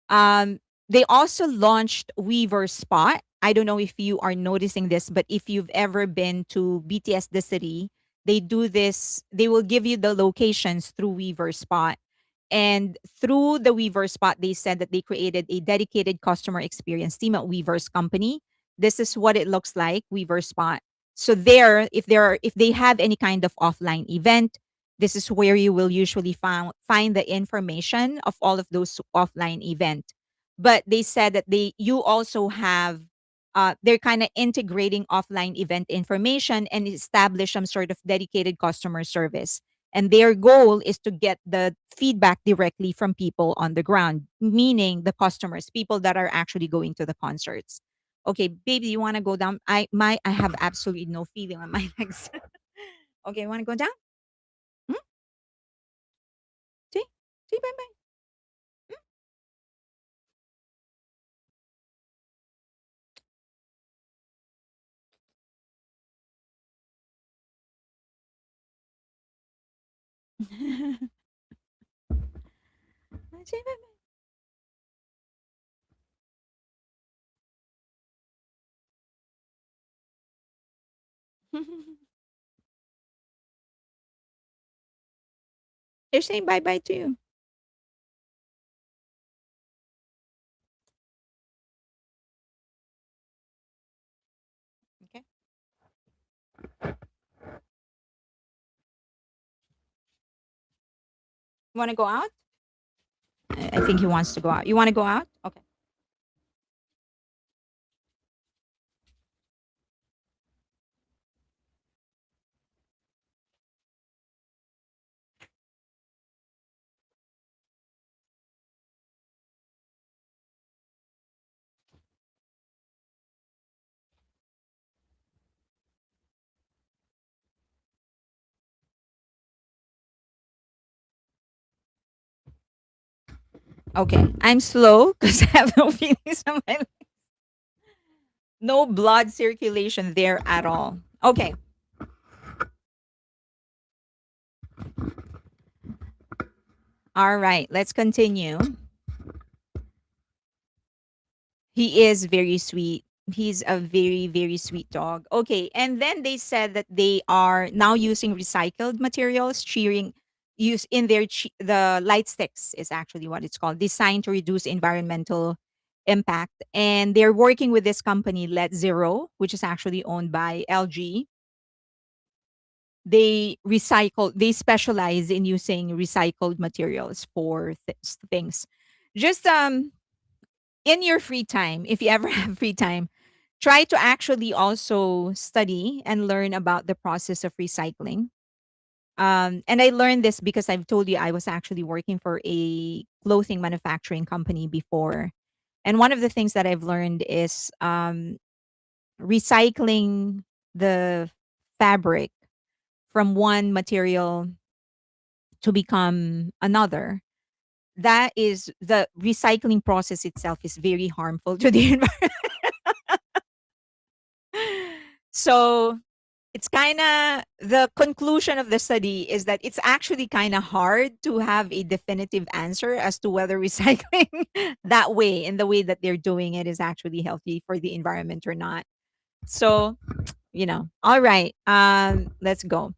They also launched Weaver Spot. I don't know if you are noticing this, but if you've ever been to BTS the city, they do this. They will give you the locations through Weaver Spot. And through the Weaver Spot, they said that they created a dedicated customer experience team at Weaver's company. This is what it looks like, Weaver Spot. So there, if they have any kind of offline event, this is where you will usually find the information of all of those offline event. But they said that you also have they're kind of integrating offline event information and establish some sort of dedicated customer service. And their goal is to get the feedback directly from people on the ground, meaning the customers, people that are actually going to the concerts. Okay, baby, you want to go down? I have absolutely no feeling on my legs. Okay, you want to go down? Hmm? See? See, bye bye. See, bye bye. They're saying bye bye to you. Okay. You want to go out? I think he wants to go out. You want to go out? Okay. Okay. I'm slow because I have no feelings on my no blood circulation there at all. Okay. All right. Let's continue. He is very sweet. He's a very, very sweet dog. Okay. And then they said that they are now using recycled materials, cheering use in their the light sticks is actually what it's called, designed to reduce environmental impact. And they're working with this company, Let Zero, which is actually owned by LG. They specialize in using recycled materials for things. Just in your free time, if you ever have free time, try to actually also study and learn about the process of recycling. And I learned this because I've told you I was actually working for a clothing manufacturing company before. And one of the things that I've learned is recycling the fabric from one material to become another. That is the recycling process itself is very harmful to the environment. So it's kind of the conclusion of the study is that it's actually kind of hard to have a definitive answer as to whether recycling that way in the way that they're doing it is actually healthy for the environment or not. So, all right, let's go.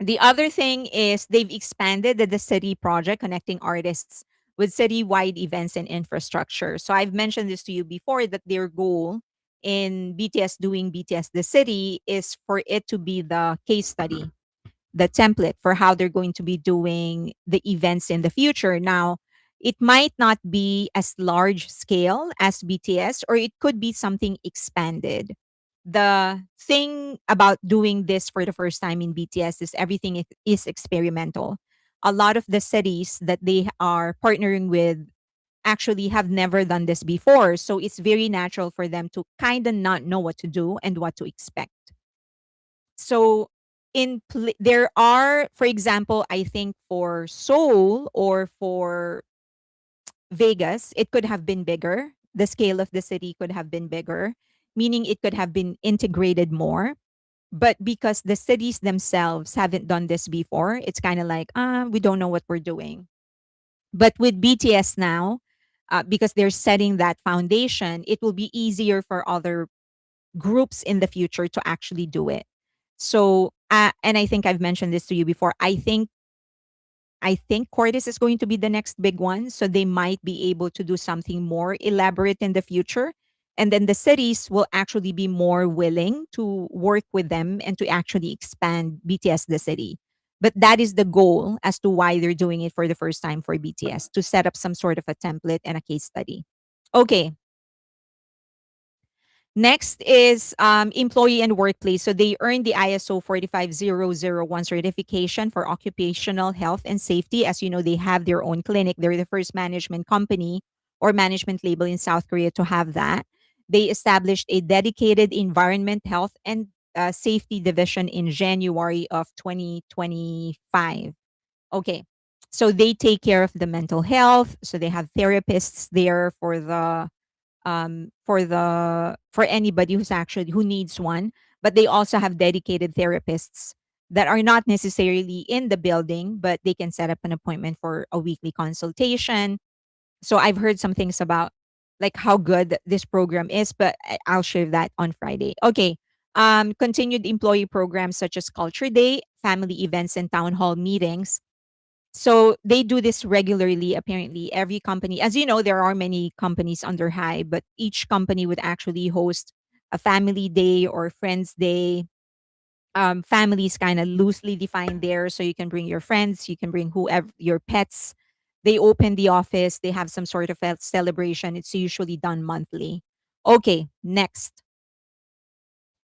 The other thing is they've expanded the city project connecting artists with city-wide events and infrastructure. So I've mentioned this to you before that their goal in BTS doing BTS the city is for it to be the case study, the template for how they're going to be doing the events in the future. Now, it might not be as large scale as BTS, or it could be something expanded. The thing about doing this for the first time in BTS is everything is experimental. A lot of the cities that they are partnering with actually have never done this before. So it's very natural for them to kind of not know what to do and what to expect. So there are, for example, I think for Seoul or for Vegas, it could have been bigger. The scale of the city could have been bigger, meaning it could have been integrated more. But because the cities themselves haven't done this before, it's kind of like, we don't know what we're doing. But with BTS now, because they're setting that foundation, it will be easier for other groups in the future to actually do it. So, and I think I've mentioned this to you before. I think Cordis is going to be the next big one. So they might be able to do something more elaborate in the future. And then the cities will actually be more willing to work with them and to actually expand BTS the city. But that is the goal as to why they're doing it for the first time for BTS, to set up some sort of a template and a case study. Okay, next is employee and workplace. So they earned the ISO 45001 certification for occupational health and safety. As you know, they have their own clinic. They're the first management company or management label in South Korea to have that. They established a dedicated environment, health, and safety division in January of 2025. Okay. So they take care of the mental health. So they have therapists there for anybody who's actually who needs one, but they also have dedicated therapists that are not necessarily in the building, but they can set up an appointment for a weekly consultation. So I've heard some things about like how good this program is, but I'll share that on Friday. Okay. Continued employee programs such as culture day, family events, and town hall meetings. So they do this regularly, apparently. Every company, as you know, there are many companies under High, but each company would actually host a family day or friends day. Family is kind of loosely defined there. So you can bring your friends, you can bring whoever, your pets. They open the office, they have some sort of a celebration. It's usually done monthly. Okay, next.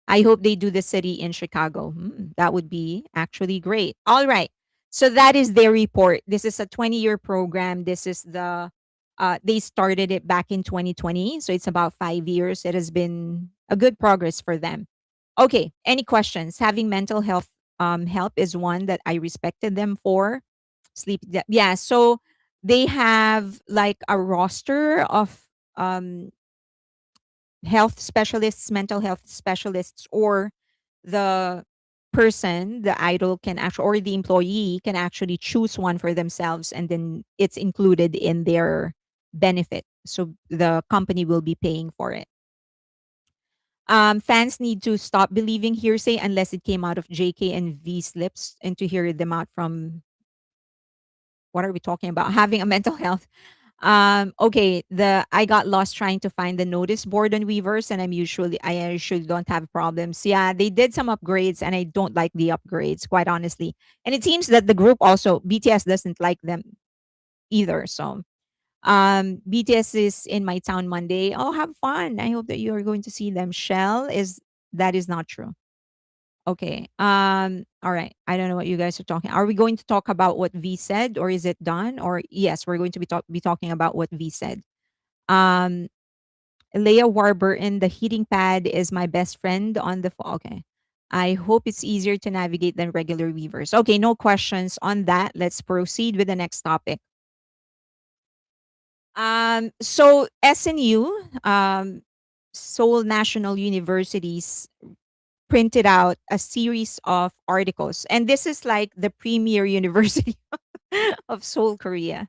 I hope they do the city in Chicago. That would be actually great. All right. So that is their report. This is a 20-year program. This is they started it back in 2020. So it's about 5 years. It has been a good progress for them. Okay. Any questions? Having mental health help is one that I respected them for. Yeah. So they have like a roster of um, health specialists, mental health specialists, or the person, the idol can actually, or the employee can actually choose one for themselves, and then it's included in their benefit. So the company will be paying for it. Fans need to stop believing hearsay unless it came out of JK and V's lips, and to hear them out from what are we talking about? Having a mental health. Okay, the I got lost trying to find the notice board on Weavers, and I usually don't have problems. Yeah, they did some upgrades, and I don't like the upgrades, quite honestly. And it seems that the group also BTS doesn't like them either. So BTS is in my town Monday. Oh, have fun. I hope that you are going to see them. Shell is that is not true. Okay. All right. I don't know what you guys are talking. Are we going to talk about what V said, or is it done? Or yes, we're going to be talking about what V said. Um, Leah Warburton, the heating pad is my best friend on the okay. I hope it's easier to navigate than regular weavers. Okay, no questions on that. Let's proceed with the next topic. So SNU, Seoul National University's printed out a series of articles. And this is like the premier university of Seoul, Korea.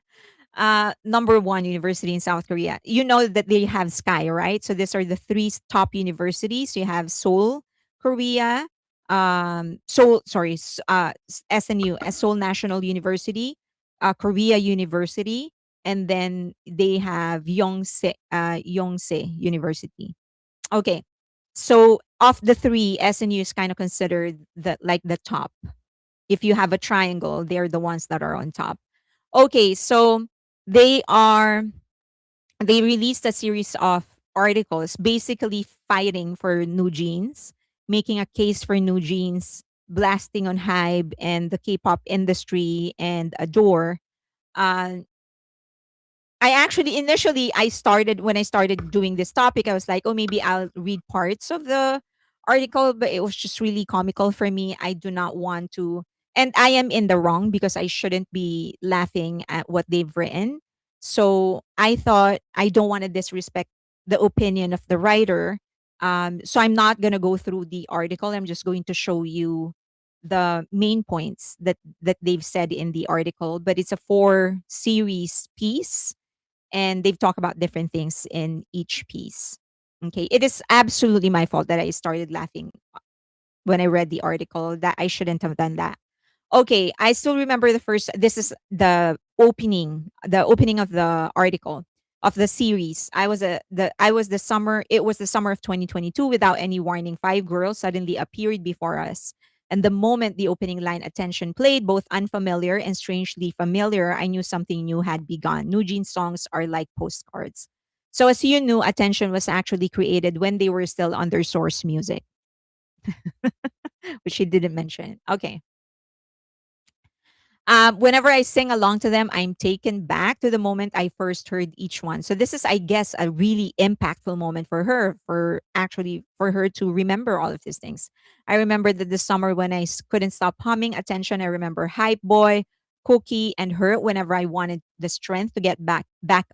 Number one university in South Korea. You know that they have Sky, right? So these are the three top universities. You have Seoul, Korea. Seoul, sorry, SNU, Seoul National University, Korea University, and then they have Yonsei University. Okay, so of the three, SNU is kind of considered the top. If you have a triangle, they're the ones that are on top. Okay, so they are they released a series of articles basically fighting for new jeans, making a case for new jeans, blasting on Hybe and the K-pop industry and Adore. Uh, I actually initially I started when I started doing this topic, I was like, oh, maybe I'll read parts of the article, but it was just really comical for me. I do not want to, and I am in the wrong because I shouldn't be laughing at what they've written. So I thought I don't want to disrespect the opinion of the writer. So I'm not gonna go through the article. I'm just going to show you the main points that they've said in the article. But it's a 4 series piece and they've talked about different things in each piece. Okay. It is absolutely my fault that I started laughing when I read the article, that I shouldn't have done that. Okay, I still remember the first this is the opening of the article of the series. I was the summer it was the summer of 2022. Without any warning, five girls suddenly appeared before us. And the moment the opening line attention played, both unfamiliar and strangely familiar, I knew something new had begun. New Jeans songs are like postcards. So as you knew, attention was actually created when they were still under source music, which she didn't mention. Okay. Whenever I sing along to them, I'm taken back to the moment I first heard each one. So this is, I guess, a really impactful moment for her, for her to remember all of these things. I remember that this summer when couldn't stop humming attention. I remember Hype Boy, Cookie, and Hurt. Whenever I wanted the strength to get back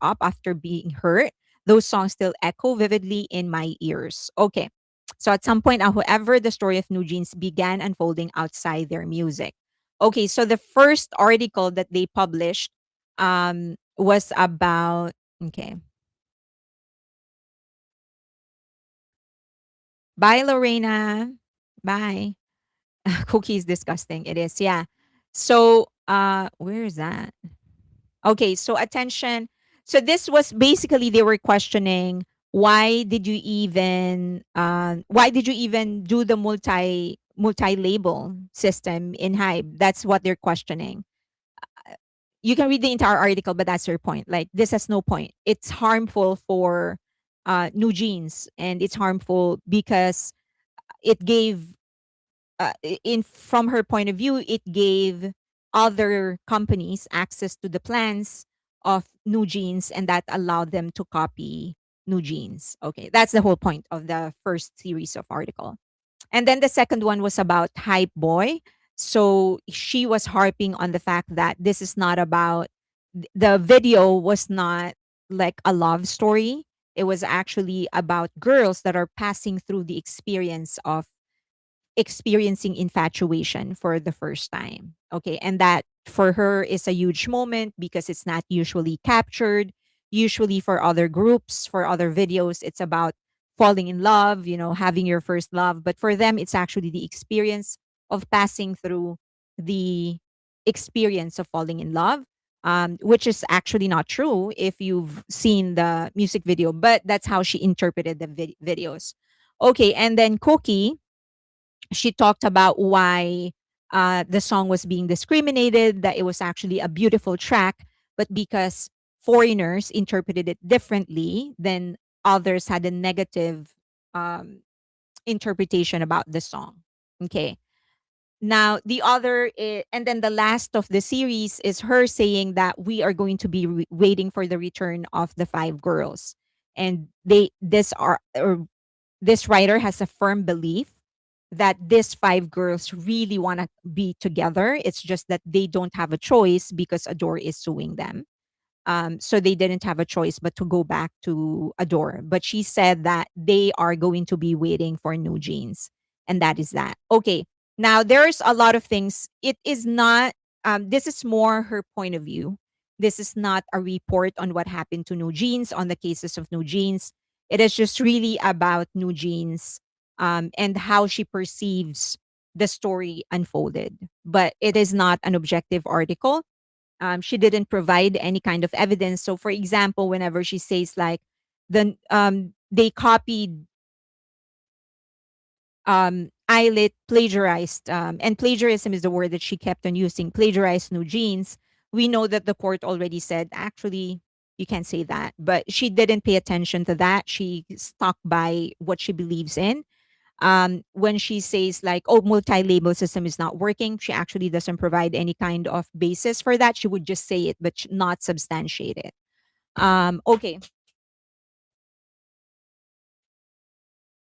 up after being hurt, those songs still echo vividly in my ears. Okay. So at some point, however, the story of New Jeans began unfolding outside their music. Okay, so the first article that they published was about, okay. Bye, Lorena. Bye. Cookie is disgusting. It is, yeah. So where is that? Okay, so attention. So this was basically they were questioning why did you even do the multi label system in Hybe? That's what they're questioning. You can read the entire article, but that's your point. Like, this has no point. It's harmful for new jeans, and it's harmful because it gave, in from her point of view, it gave other companies access to the plans of new jeans, and that allowed them to copy new jeans. Okay, that's the whole point of the first series of article. And then the second one was about Hype Boy. So she was harping on the fact that this is not about, the video was not like a love story. It was actually about girls that are passing through the experience of experiencing infatuation for the first time. Okay. And that for her is a huge moment because it's not usually captured. Usually for other groups, for other videos, it's about falling in love, having your first love. But for them, it's actually the experience of passing through the experience of falling in love, which is actually not true if you've seen the music video, but that's how she interpreted the videos. Okay. And then Cookie, she talked about why the song was being discriminated, that it was actually a beautiful track, but because foreigners interpreted it differently, then others had a negative um, interpretation about the song. Okay. Now, and then the last of the series is her saying that we are going to be waiting for the return of the five girls. And this writer has a firm belief that these five girls really want to be together. It's just that they don't have a choice because Adore is suing them. So they didn't have a choice but to go back to Adore. But she said that they are going to be waiting for new jeans. And that is that. Okay. Now, there's a lot of things. It is not, this is more her point of view. This is not a report on what happened to new jeans, on the cases of new jeans. It is just really about new jeans, and how she perceives. the story unfolded. But it is not an objective article. She didn't provide any kind of evidence. So, for example, whenever she says like they copied ILLIT plagiarized, and plagiarism is the word that she kept on using, plagiarized new jeans, we know that the court already said, actually, you can't say that. But she didn't pay attention to that. She stuck by what she believes in. When she says, like, oh, multi label system is not working, she actually doesn't provide any kind of basis for that. She would just say it, but not substantiate it. Okay.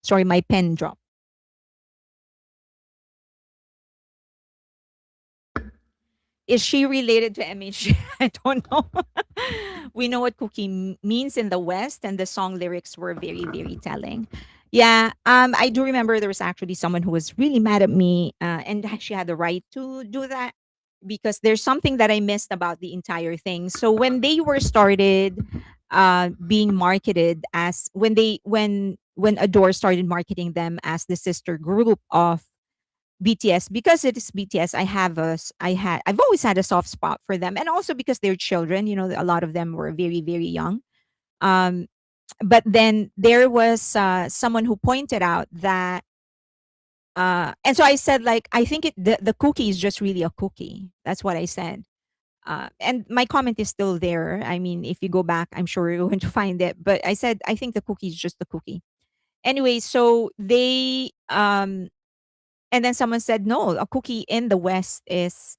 Sorry, my pen dropped. Is she related to MH? I don't know. We know what cookie means in the West, and the song lyrics were very, very telling. Yeah, I do remember there was actually someone who was really mad at me, and she had the right to do that because there's something that I missed about the entire thing. So when they were started being marketed as when Adore started marketing them as the sister group of BTS, because it is BTS, I've always had a soft spot for them, and also because they're children. You know, a lot of them were very, very young. Um, but then there was someone who pointed out that, and so I said, like, I think the cookie is just really a cookie. That's what I said. And my comment is still there. I mean, if you go back, I'm sure you're going to find it. But I said, I think the cookie is just a cookie. Anyway, so and then someone said, no, a cookie in the West is,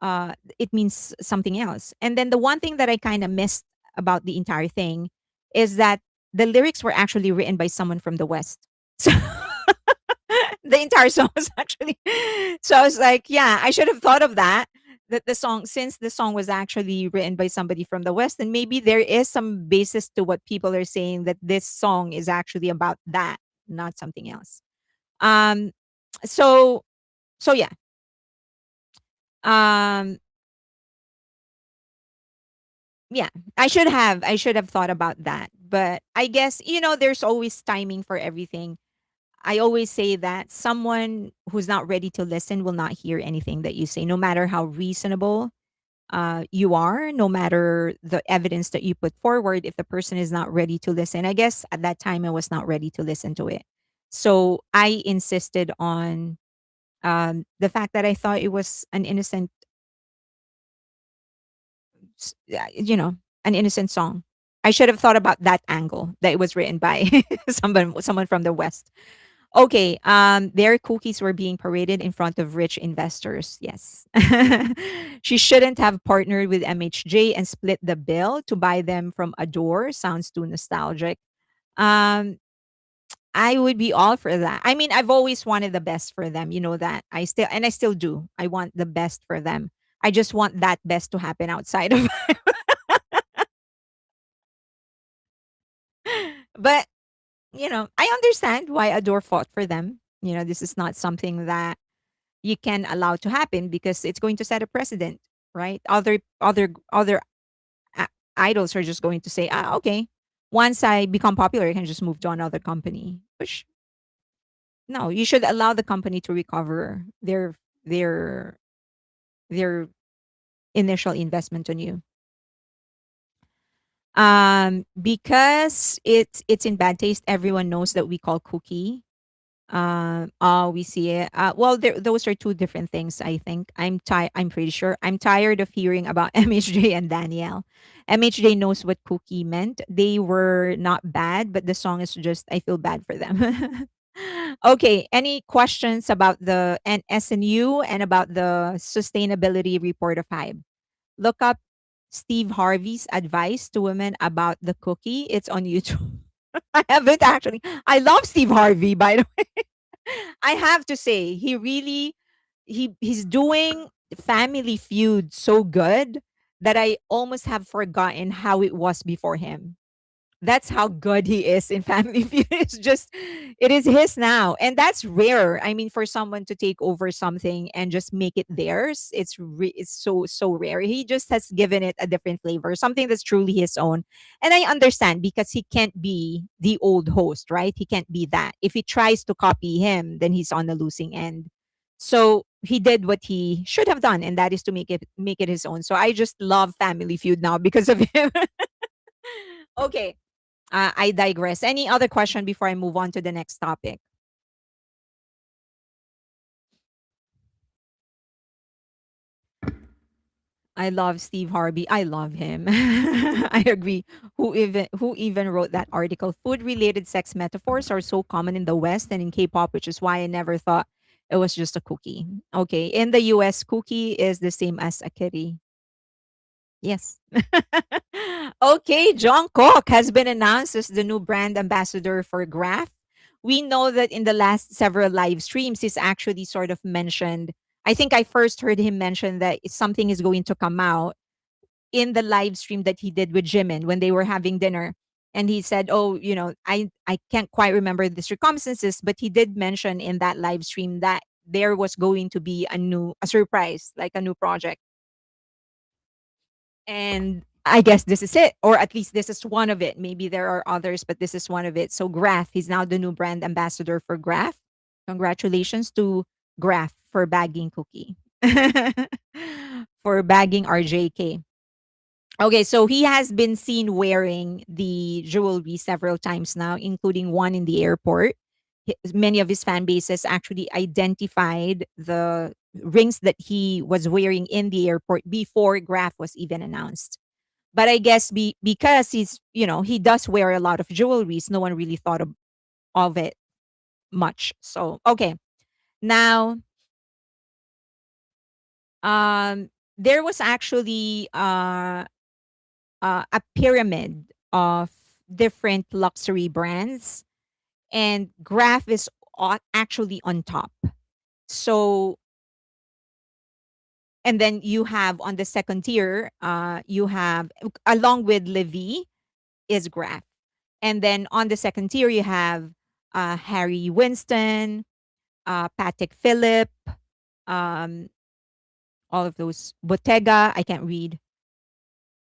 it means something else. And then the one thing that I kind of missed about the entire thing is that the lyrics were actually written by someone from the West. So the entire song was actually, so I was like, yeah, I should have thought of that. That the song, since the song was actually written by somebody from the West, and maybe there is some basis to what people are saying, that this song is actually about that, not something else. Um, so so yeah. Um, yeah, I should have thought about that. But I guess, there's always timing for everything. I always say that someone who's not ready to listen will not hear anything that you say, no matter how reasonable you are, no matter the evidence that you put forward. If the person is not ready to listen, I guess at that time I was not ready to listen to it. So I insisted on the fact that I thought it was an innocent, yeah, an innocent song. I should have thought about that angle, that it was written by someone from the West. Okay, their cookies were being paraded in front of rich investors. Yes. She shouldn't have partnered with MHJ and split the bill to buy them from Adore. Sounds too nostalgic. Um, I would be all for that. I mean, I've always wanted the best for them. You know that. I still do. I want the best for them. I just want that best to happen outside of. But, I understand why Adore fought for them. This is not something that you can allow to happen because it's going to set a precedent, right? Other a- idols are just going to say, okay, once I become popular, I can just move to another company. Which, no, you should allow the company to recover their their initial investment on you. Because it's in bad taste. Everyone knows that we call cookie. We see it. Well, those are two different things. I think I'm pretty sure. I'm tired of hearing about MHJ and Danielle. MHJ knows what cookie meant. They were not bad, but the song is just, I feel bad for them. Okay. Any questions about the SNU and about the sustainability report of Hybe? Look up Steve Harvey's advice to women about the cookie. It's on YouTube. I haven't actually. I love Steve Harvey, by the way. I have to say, he really he's doing Family Feud so good that I almost have forgotten how it was before him. That's how good he is in Family Feud. It's just, it is his now, and that's rare. I mean, for someone to take over something and just make it theirs, it's so rare. He just has given it a different flavor, something that's truly his own. And I understand, because he can't be the old host, right? He can't be that. If he tries to copy him, then he's on the losing end. So he did what he should have done, and that is to make it his own. So I just love Family Feud now because of him. Okay, I digress. Any other question before I move on to the next topic? I love Steve Harvey. I love him. I agree. Who even wrote that article? Food related sex metaphors are so common in the West and in K-pop, which is why I never thought it was just a cookie. Okay, in the US, cookie is the same as a kitty. Yes. Okay, Jungkook has been announced as the new brand ambassador for GRAFT. We know that in the last several live streams, he's actually sort of mentioned. I think I first heard him mention that something is going to come out in the live stream that he did with Jimin when they were having dinner. And he said, "Oh, I can't quite remember the circumstances, but he did mention in that live stream that there was going to be a surprise, like a new project." And I guess this is it, or at least this is one of it. Maybe there are others, but this is one of it. So Graph, he's now the new brand ambassador for Graph. Congratulations to Graph for bagging Cookie, for bagging RJK. Okay, so he has been seen wearing the jewelry several times now, including one in the airport. Many of his fan bases actually identified the rings that he was wearing in the airport before Graph was even announced. But I guess because he does wear a lot of jewelries, no one really thought of it much. So, okay. Now, there was actually a pyramid of different luxury brands, and Graph is actually on top. So, and then you have on the second tier, you have, along with Levi, is Graph. And then on the second tier, you have Harry Winston, Patek Philippe, um, all of those. Bottega, I can't read.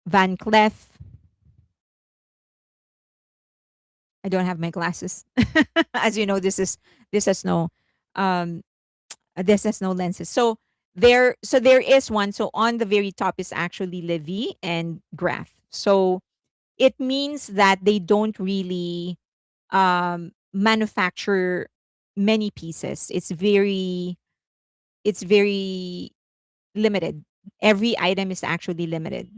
Van Cleef. I don't have my glasses. As you know, this has no um this has no lenses. So there is one. So on the very top is actually Levi and Graph. So it means that they don't really manufacture many pieces. It's very limited. Every item is actually limited.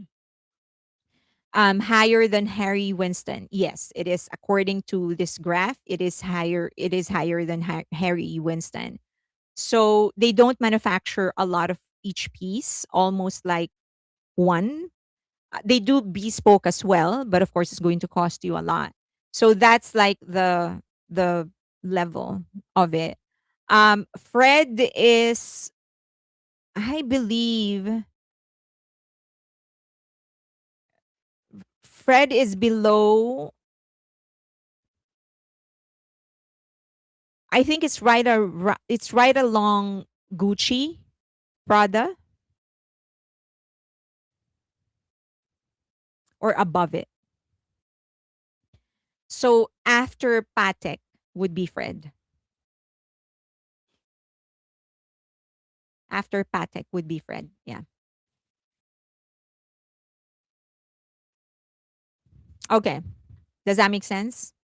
Higher than Harry Winston. Yes, it is according to this graph. It is higher than Harry Winston. So they don't manufacture a lot of each piece, almost like one. They do bespoke as well, but of course it's going to cost you a lot. So that's like the level of it. Fred is, I believe, Fred is below. I think it's right along Gucci, Prada, or above it. So after Patek would be Fred. After Patek would be Fred. Yeah. Okay. Does that make sense?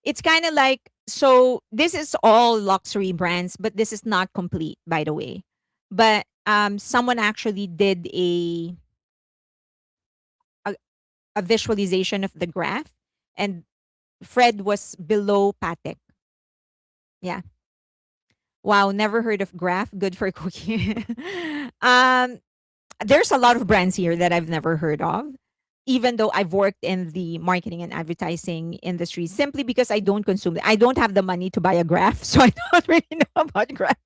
It's kind of like, so this is all luxury brands, but this is not complete, by the way. But someone actually did a a visualization of the graph, and Fred was below Patek. Yeah. Wow, never heard of Graph. Good for cooking. um, there's a lot of brands here that I've never heard of, even though I've worked in the marketing and advertising industry, simply because I don't consume it. I don't have the money to buy a Graph, so I don't really know about Graph.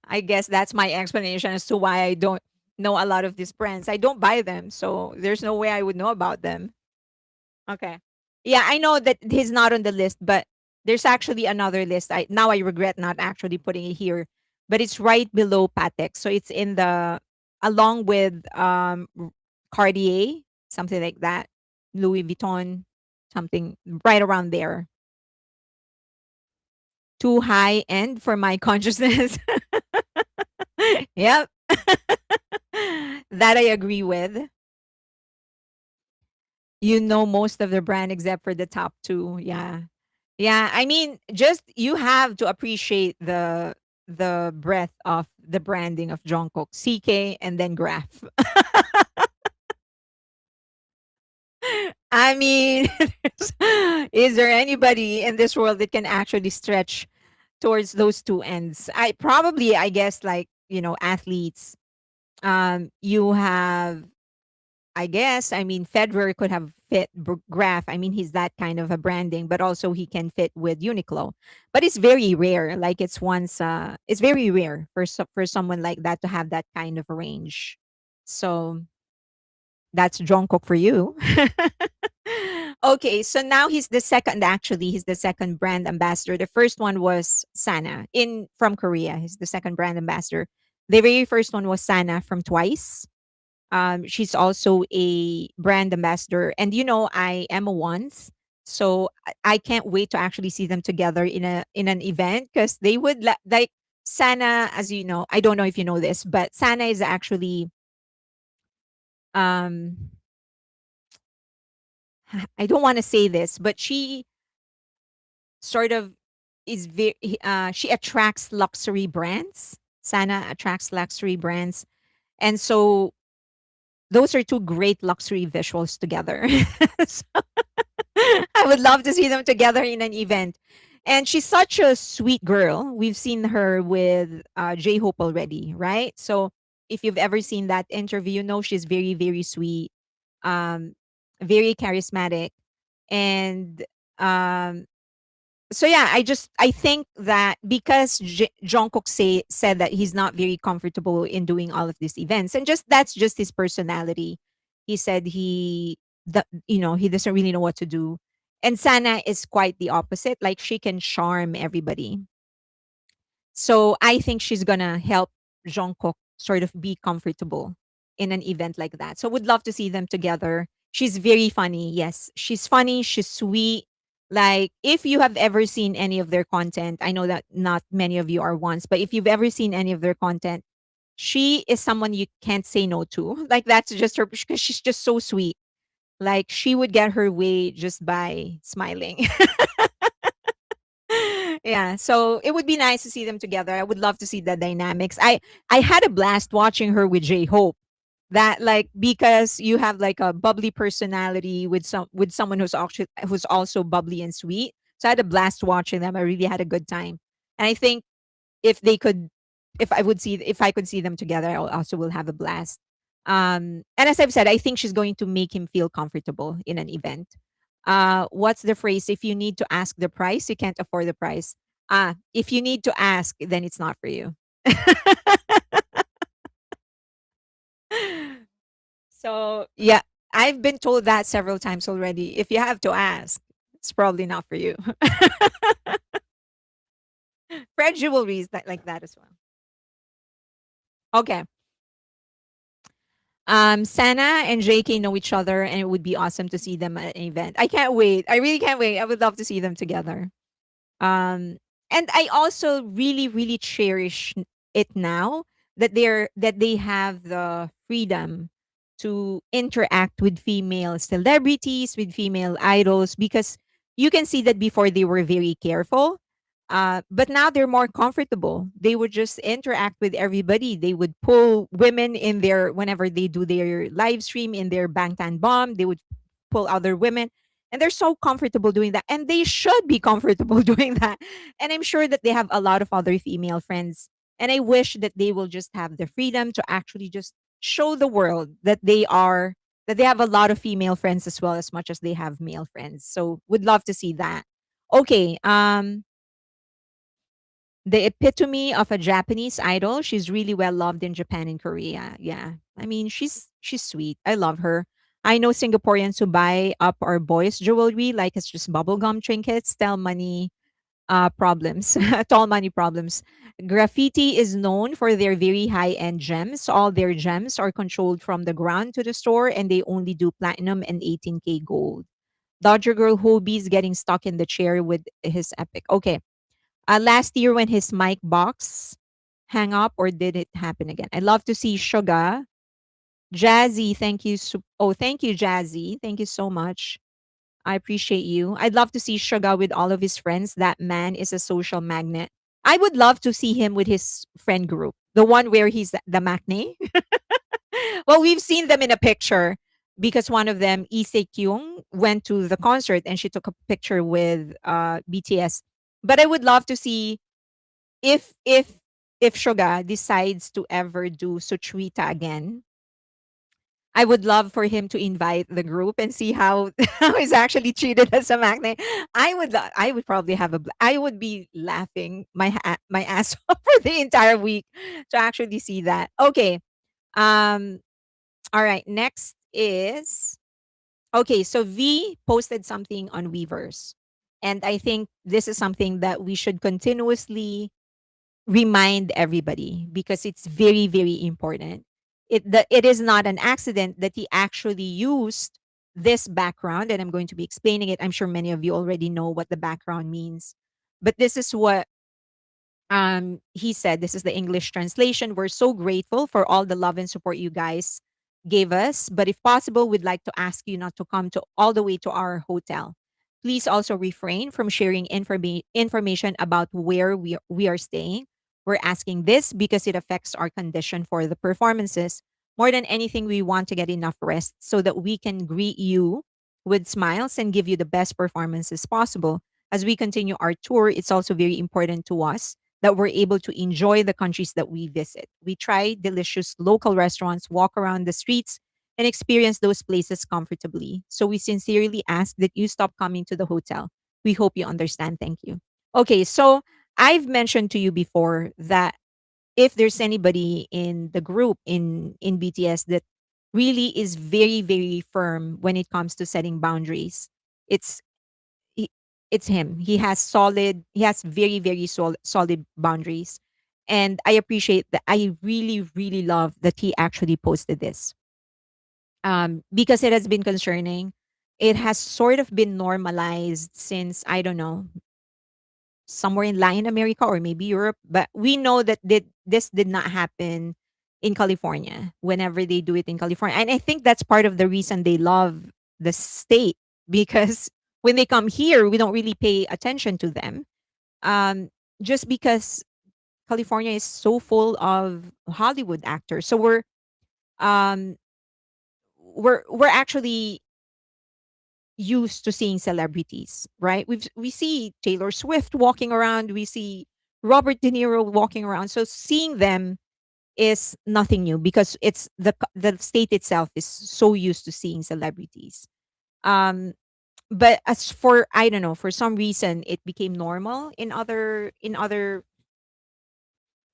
I guess that's my explanation as to why I don't know a lot of these brands. I don't buy them, so there's no way I would know about them. Okay. Yeah, I know that he's not on the list, but there's actually another list. I regret not actually putting it here, but it's right below Patek. So it's in the along with Cartier, something like that, Louis Vuitton, something right around there. too high end for my consciousness. Yep. That I agree with. You know most of the brand except for the top two. Yeah. Yeah. I mean, just you have to appreciate the breadth of the branding of Jungkook, CK, and then Graph. I mean, is there anybody in this world that can actually stretch towards those two ends? I guess, like, athletes. You have, I guess, I mean, Federer could have fit Graph. I mean, he's that kind of a branding, but also he can fit with Uniqlo. But it's very rare. Like, it's very rare for someone like that to have that kind of a range. So that's Jungkook for you. Okay, so now he's the second. Actually, he's the second brand ambassador. The first one was Sana in from Korea. He's the second brand ambassador. The very first one was Sana from Twice. She's also a brand ambassador, and I am a once, so I can't wait to actually see them together in an event, because they would like Sana. As you know, I don't know if you know this, but Sana is actually, um I don't want to say this, but she sort of is very she attracts luxury brands. Sana attracts luxury brands, and so those are two great luxury visuals together. So I would love to see them together in an event. And she's such a sweet girl. We've seen her with J Hope already, right? So if you've ever seen that interview, she's very, very sweet, um, very charismatic, and um, so yeah, I think that because Jungkook said that he's not very comfortable in doing all of these events, and just that's just his personality. He said he doesn't really know what to do, and Sana is quite the opposite. Like, she can charm everybody. So I think she's gonna help Jungkook sort of be comfortable in an event like that. So would love to see them together. She's very funny. Yes, she's funny. She's sweet. Like, if you have ever seen any of their content, I know that not many of you are ones, but if you've ever seen any of their content, she is someone you can't say no to. Like, that's just her, because she's just so sweet. Like, she would get her way just by smiling. Yeah, so it would be nice to see them together. I would love to see the dynamics. I had a blast watching her with J Hope. That, like, because you have like a bubbly personality with someone who's also bubbly and sweet. So I had a blast watching them. I really had a good time. And I think if they could if I could see them together, I also will have a blast. And as I've said, I think she's going to make him feel comfortable in an event. What's the phrase? If you need to ask the price, you can't afford the price. If you need to ask, then it's not for you. So yeah, I've been told that several times already. If you have to ask, it's probably not for you. Fred jewelry is like that as well. Okay. Sana and JK know each other, and it would be awesome to see them at an event. I can't wait. I really can't wait. I would love to see them together. Um, and I also really, really cherish it now that they have the freedom to interact with female celebrities, with female idols, because you can see that before they were very careful. But now they're more comfortable. They would just interact with everybody. They would pull women in their whenever they do their live stream in their Bangtan bomb. They would pull other women, and they're so comfortable doing that. And they should be comfortable doing that. And I'm sure that they have a lot of other female friends. And I wish that they will just have the freedom to actually just show the world that they have a lot of female friends as well, as much as they have male friends. So would love to see that. Okay. The epitome of a Japanese idol. She's really well loved in Japan and Korea. Yeah. I mean, she's sweet. I love her. I know Singaporeans who buy up our boys' jewelry like it's just bubblegum trinkets, problems, tall money problems. Graffiti is known for their very high-end gems. All their gems are controlled from the ground to the store, and they only do platinum and 18K gold. Dodger Girl Hobie's getting stuck in the chair with his epic. Okay. Last year when his mic box hang up, or did it happen again? I'd love to see Suga. Jazzy, thank you. Oh, thank you, Jazzy. Thank you so much. I appreciate you. I'd love to see Suga with all of his friends. That man is a social magnet. I would love to see him with his friend group, the one where he's the maknae. Well, we've seen them in a picture because one of them, Lee Kyung, went to the concert and she took a picture with BTS. But I would love to see if if if Suga decides to ever do Suchwita again. I would love for him to invite the group and see how how he's actually treated as a magnet. I would probably have I would be laughing my ass off for the entire week to actually see that. Okay. Um all right, next is okay, so V posted something on Weavers. And I think this is something that we should continuously remind everybody because it's very very important. It is not an accident that he actually used this background, and I'm going to be explaining it. I'm sure many of you already know what the background means, but this is what he said. This is the English translation. We're so grateful for all the love and support you guys gave us, but if possible, we'd like to ask you not to come to all the way to our hotel. Please also refrain from sharing information about where we are staying. We're asking this because it affects our condition for the performances. More than anything, we want to get enough rest so that we can greet you with smiles and give you the best performances possible. As we continue our tour, it's also very important to us that we're able to enjoy the countries that we visit. We try delicious local restaurants, walk around the streets, and experience those places comfortably. So we sincerely ask that you stop coming to the hotel. We hope you understand. Thank you. Okay, so I've mentioned to you before that if there's anybody in the group in BTS that really is very very firm when it comes to setting boundaries, it's he, it's him. He has very very solid boundaries, and I appreciate that. I really really love that he actually posted this because it has been concerning. It has sort of been normalized since, I don't know, somewhere in Latin America or maybe Europe, but we know that this did not happen in California whenever they do it in California. And I think that's part of the reason they love the state because when they come here, we don't really pay attention to them. Um, just because California is so full of Hollywood actors. So um we're actually used to seeing celebrities, right? We see Taylor Swift walking around, we see Robert De Niro walking around. So seeing them is nothing new because it's the state itself is so used to seeing celebrities. Um, but as for, I don't know, for some reason it became normal in other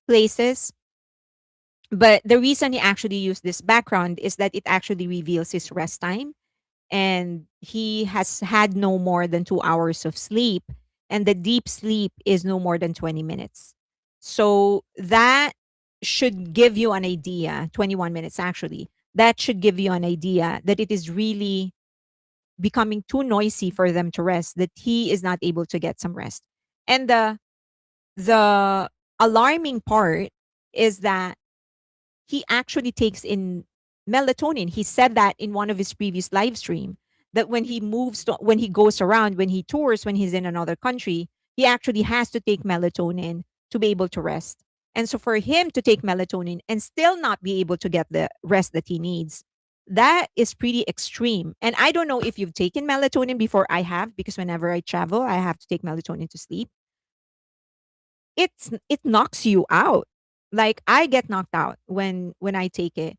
places. But the reason he actually used this background is that it actually reveals his rest time, and he has had no more than 2 hours of sleep, and the deep sleep is no more than 20 minutes. So that should give you an idea, 21 minutes actually. That should give you an idea that it is really becoming too noisy for them to rest, that he is not able to get some rest. And the alarming part is that he actually takes in melatonin. He said that in one of his previous live stream that when he goes around, when he tours, when he's in another country, he actually has to take melatonin to be able to rest. And so for him to take melatonin and still not be able to get the rest that he needs, that is pretty extreme. And I don't know if you've taken melatonin before. I have, because whenever I travel, I have to take melatonin to sleep. It knocks you out. Like I get knocked out when I take it.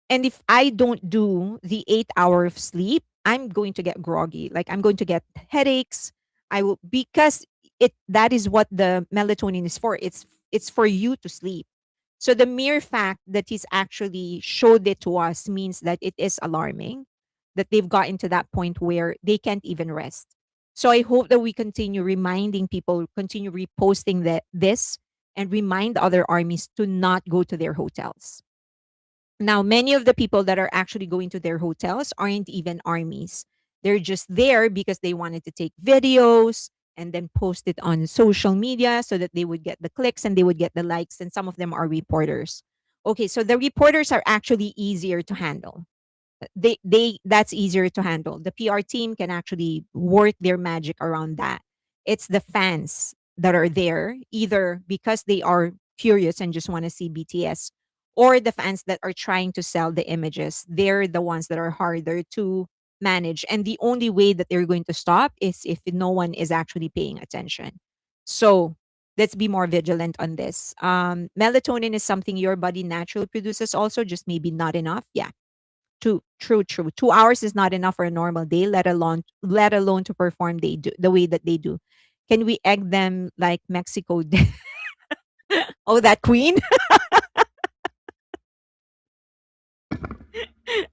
And if I don't do the 8 hour of sleep, I'm going to get groggy. Like I'm going to get headaches. I will, because it that is what the melatonin is for. It's for you to sleep. So the mere fact that he's actually showed it to us means that it is alarming that they've gotten to that point where they can't even rest. So I hope that we continue reminding people, continue reposting this and remind other armies to not go to their hotels. Now, many of the people that are actually going to their hotels aren't even armies. They're just there because they wanted to take videos and then post it on social media so that they would get the clicks and they would get the likes. And some of them are reporters. Okay, so the reporters are actually easier to handle. They That's easier to handle. The PR team can actually work their magic around that. It's the fans that are there either because they are curious and just want to see BTS, or the fans that are trying to sell the images. They're the ones that are harder to manage, and the only way that they're going to stop is if no one is actually paying attention. So let's be more vigilant on this. Melatonin is something your body naturally produces also, just maybe not enough. Yeah, true. 2 hours is not enough for a normal day, let alone to perform the way that they do. Can we egg them like Mexico did? Oh, that queen.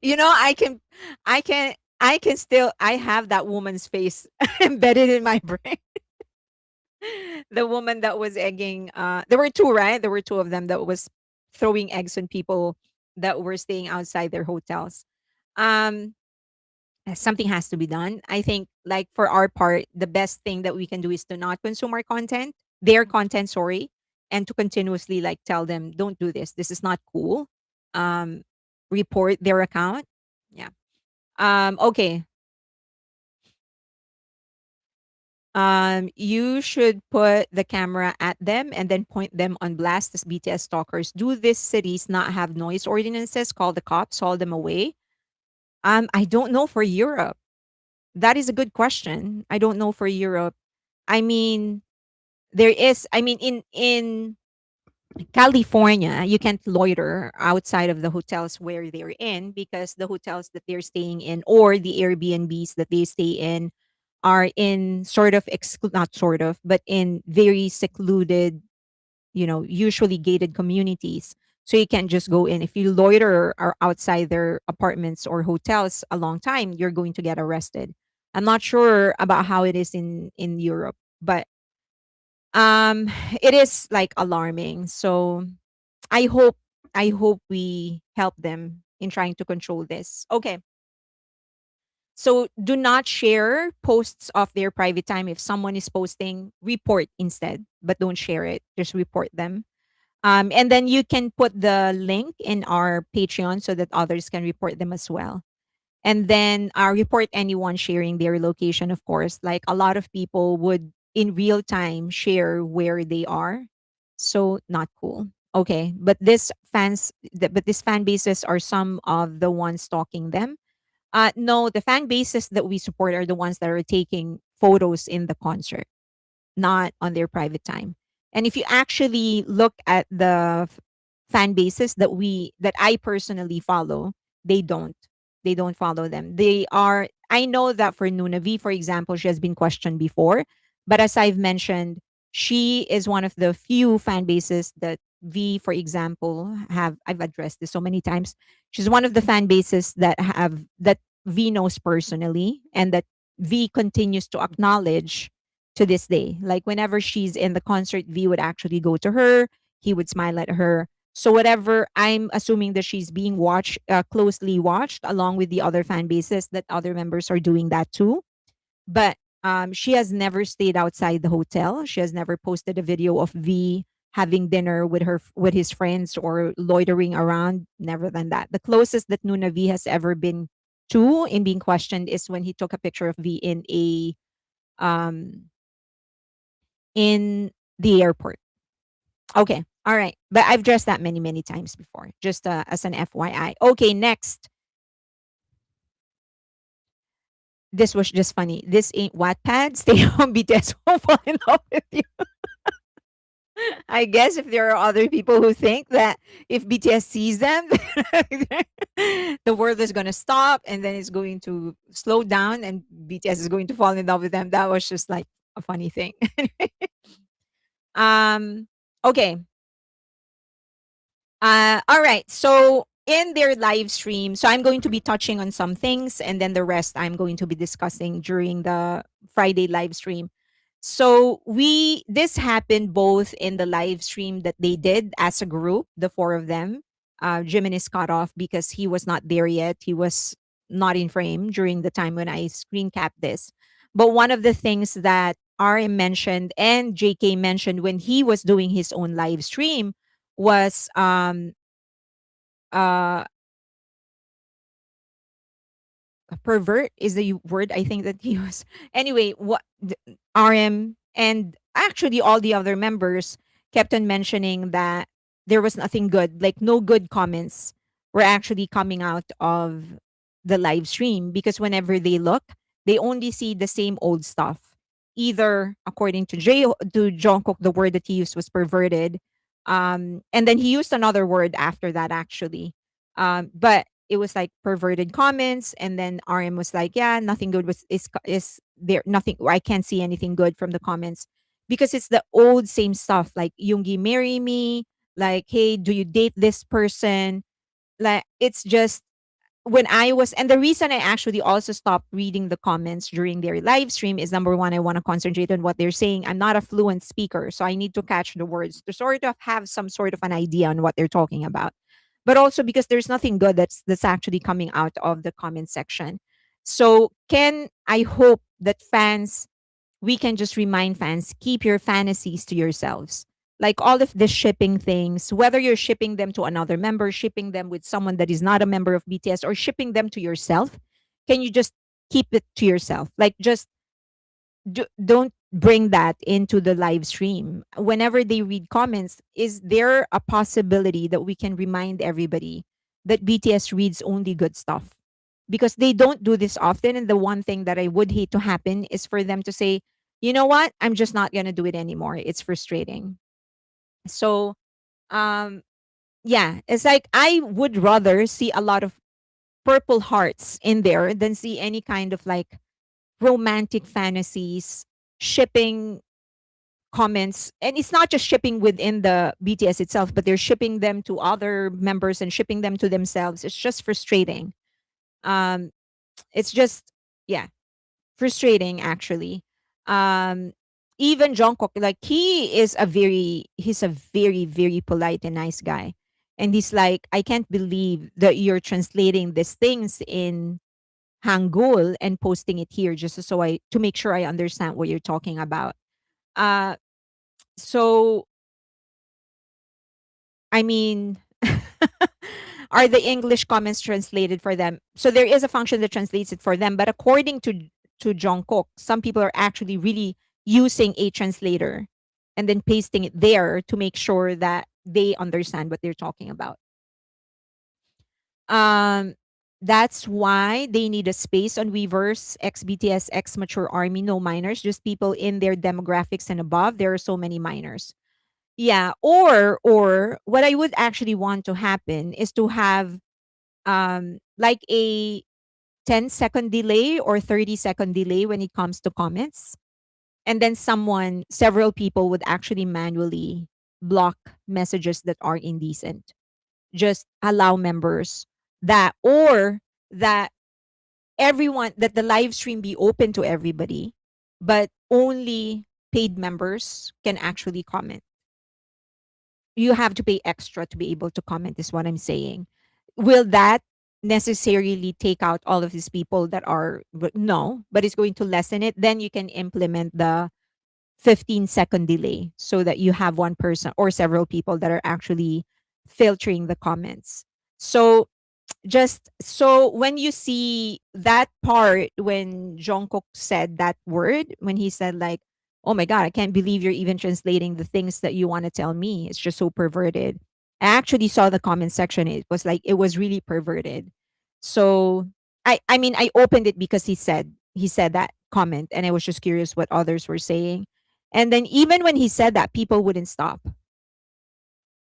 I can still I have that woman's face embedded in my brain. The woman that was egging, there were two, right? There were two of them that was throwing eggs on people that were staying outside their hotels. Um Something has to be done. I think, like, for our part, the best thing that we can do is to not consume their content, sorry, and to continuously like tell them, don't do this. This is not cool. Um, Report their account. Yeah. Okay. You should put the camera at them and then point them on blast as BTS stalkers. Do these cities not have noise ordinances? Call the cops, haul them away. I don't know for Europe. That is a good question. I don't know for Europe. I mean, in California, you can't loiter outside of the hotels where they're in, because the hotels that they're staying in or the Airbnbs that they stay in are in sort of not sort of, but in very secluded, usually gated communities. So you can't just go in. If you loiter or outside their apartments or hotels a long time, you're going to get arrested. I'm not sure about how it is in Europe, but it is like alarming. So I hope I hope we help them in trying to control this. Okay. So do not share posts of their private time. If someone is posting, report instead, but don't share it. Just report them. And then you can put the link in our Patreon so that others can report them as well. And then report anyone sharing their location, of course. Like, a lot of people would in real time share where they are. So not cool. Okay. But these fan bases are some of the ones stalking them. No, the fan bases that we support are the ones that are taking photos in the concert, not on their private time. And if you actually look at the fan bases that I personally follow, they don't. They don't follow them. I know that for Nuna V, for example, she has been questioned before, but as I've mentioned, she is one of the few fan bases that V, for example, I've addressed this so many times. She's one of the fan bases that V knows personally, and that V continues to acknowledge to this day. Like, whenever she's in the concert, V would actually go to her. He would smile at her. So whatever, I'm assuming that she's being closely watched, along with the other fan bases, that other members are doing that too. But she has never stayed outside the hotel. She has never posted a video of V having dinner with his friends or loitering around. Never done that. The closest that Nuna V has ever been to in being questioned is when he took a picture of V um in the airport. Okay. All right. But I've addressed that many, many times before, just as an FYI. Okay. Next. This was just funny. This ain't Wattpad. Stay home, BTS won't fall in love with you. I guess if there are other people who think that if BTS sees them, the world is going to stop and then it's going to slow down and BTS is going to fall in love with them. That was just like a funny thing. um, okay. All right. So in their live stream, so I'm going to be touching on some things, and then the rest I'm going to be discussing during the Friday live stream. So this happened both in the live stream that they did as a group, the four of them. Jimin is cut off because he was not there yet. He was not in frame during the time when I screen capped this. But one of the things that RM mentioned and JK mentioned when he was doing his own live stream was uh pervert is the word I think that he was. Anyway, RM and actually all the other members kept on mentioning that there was nothing good, like no good comments were actually coming out of the live stream because whenever they look, they only see the same old stuff. Either according to Jungkook, the word that he used was perverted, and then he used another word after that actually, but it was like perverted comments, and then RM was like, "Yeah, nothing good is there. Nothing. I can't see anything good from the comments because it's the old same stuff. Like Yoongi, marry me. Like, hey, do you date this person? Like, it's just when I was, and the reason I actually also stopped reading the comments during their live stream is number one, I want to concentrate on what they're saying. I'm not a fluent speaker, so I need to catch the words to sort of have some sort of an idea on what they're talking about. But also because there's nothing good that's actually coming out of the comment section. So can I hope that fans we can just remind fans keep your fantasies to yourselves. Like all of the shipping things, whether you're shipping them to another member, shipping them with someone that is not a member of BTS, or shipping them to yourself, can you just keep it to yourself? Like just don't bring that into the live stream. Whenever they read comments, is there a possibility that we can remind everybody that BTS reads only good stuff? Because they don't do this often. And the one thing that I would hate to happen is for them to say, you know what, I'm just not going to do it anymore. It's frustrating. So, um, yeah, it's like I would rather see a lot of purple hearts in there than see any kind of like romantic fantasies, shipping comments. And it's not just shipping within the BTS itself, but they're shipping them to other members and shipping them to themselves. It's just frustrating. Um, it's just, yeah, frustrating actually. Um, even Jungkook, like he's a very, very polite and nice guy. And he's like, I can't believe that you're translating these things in Hangul and posting it here just so I to make sure I understand what you're talking about. Uh, so I mean, are the English comments translated for them? So there is a function that translates it for them, but according to Jungkook, some people are actually really using a translator and then pasting it there to make sure that they understand what they're talking about. Um, that's why they need a space on Weverse, ex BTS, ex mature army, no minors, just people in their demographics and above. There are so many minors. Yeah, or what I would actually want to happen is to have like a 10-second delay or 30-second delay when it comes to comments. And then several people would actually manually block messages that are indecent. Just allow members that, or that that the live stream be open to everybody, but only paid members can actually comment. You have to pay extra to be able to comment is what I'm saying. Will that necessarily take out all of these people that are no, but it's going to lessen it. Then you can implement the 15-second delay so that you have one person or several people that are actually filtering the comments. So just so when you see that part when Jungkook said that word, when he said like, "Oh my god, I can't believe you're even translating the things that you want to tell me. It's just so perverted." I actually saw the comment section. It was like it was really perverted. So I mean I opened it because he said that comment and I was just curious what others were saying. And then even when he said that, people wouldn't stop.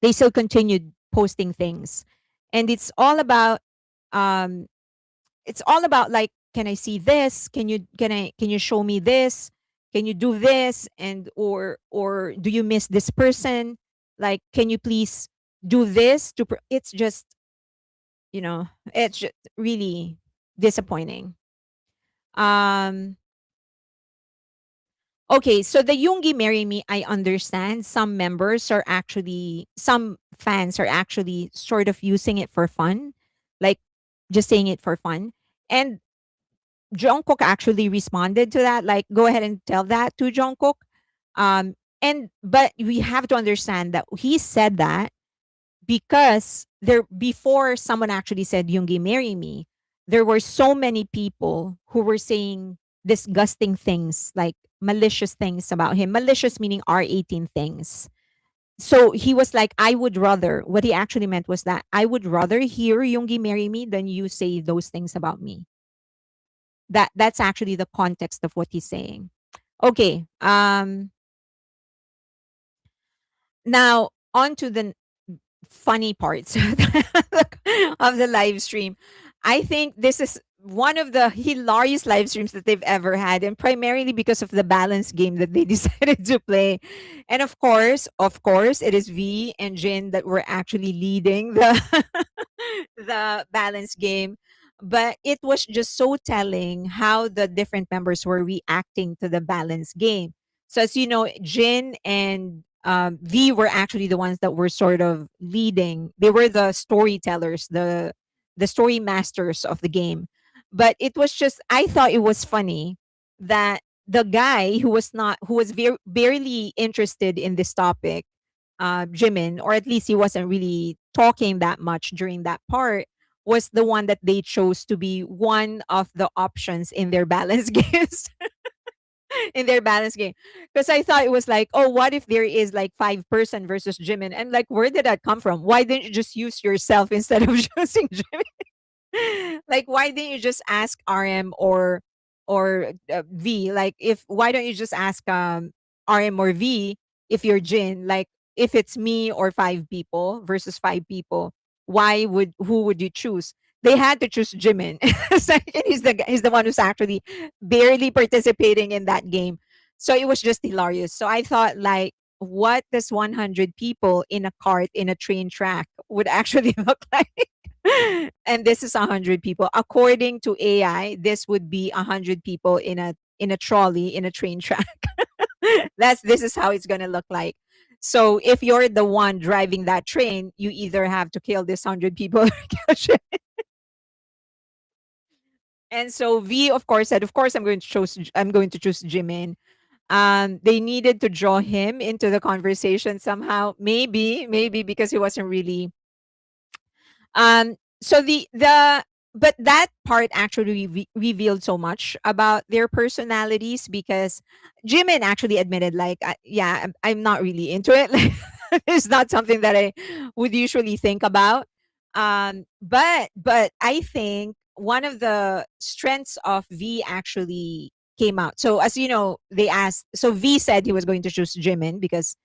They still continued posting things. And um it's all about like, can I see this? Can you show me this? Can you do this? And or do you miss this person? Like, can you please do this it's just, it's just really disappointing. um okay, so the Yoongi marry me, I understand some fans are actually sort of using it for fun, like just saying it for fun. And Jungkook actually responded to that, like, go ahead and tell that to Jungkook. And but we have to understand that he said that because there before someone actually said Yoongi marry me, there were so many people who were saying disgusting things, like malicious things about him. Malicious meaning R18 things. So he was like, I would rather, what he actually meant was that I would rather hear Yoongi marry me than you say those things about me. That's actually the context of what he's saying. Okay. Now on to the funny parts of the live stream. I think this is one of the hilarious live streams that they've ever had, and primarily because of the balance game that they decided to play. And of course, it is V and Jin that were actually leading the the balance game. But it was just so telling how the different members were reacting to the balance game. So as you know, Jin and V were actually the ones that were sort of leading. They were the storytellers, the story masters of the game. But it was just, I thought it was funny that the guy who was very barely interested in this topic, Jimin, or at least he wasn't really talking that much during that part, was the one that they chose to be one of the options in their balance games. In their balance game. Because I thought it was like, oh, what if there is like 5 person versus Jimin? And like, where did that come from? Why didn't you just use yourself instead of choosing Jimin? Like, why didn't you just ask RM or V? Like, if why don't you just ask RM or V if you're Jin? Like, if it's me or 5 people versus 5 people, who would you choose? They had to choose Jimin. So, and he's the one who's actually barely participating in that game. So it was just hilarious. So I thought, like, what does 100 people in a cart in a train track would actually look like? And this is 100 people. According to AI, this would be 100 people in a trolley in a train track. This is how it's gonna look like. So if you're the one driving that train, you either have to kill this 100 people or kill. And so V, of course, said, "Of course, I'm going to choose Jimin." They needed to draw him into the conversation somehow. Maybe because he wasn't really so the but that part actually revealed so much about their personalities because Jimin actually admitted, like, yeah, I'm not really into it. Like, it's not something that I would usually think about. But I think one of the strengths of V actually came out. So as you know, they asked. So V said he was going to choose Jimin because,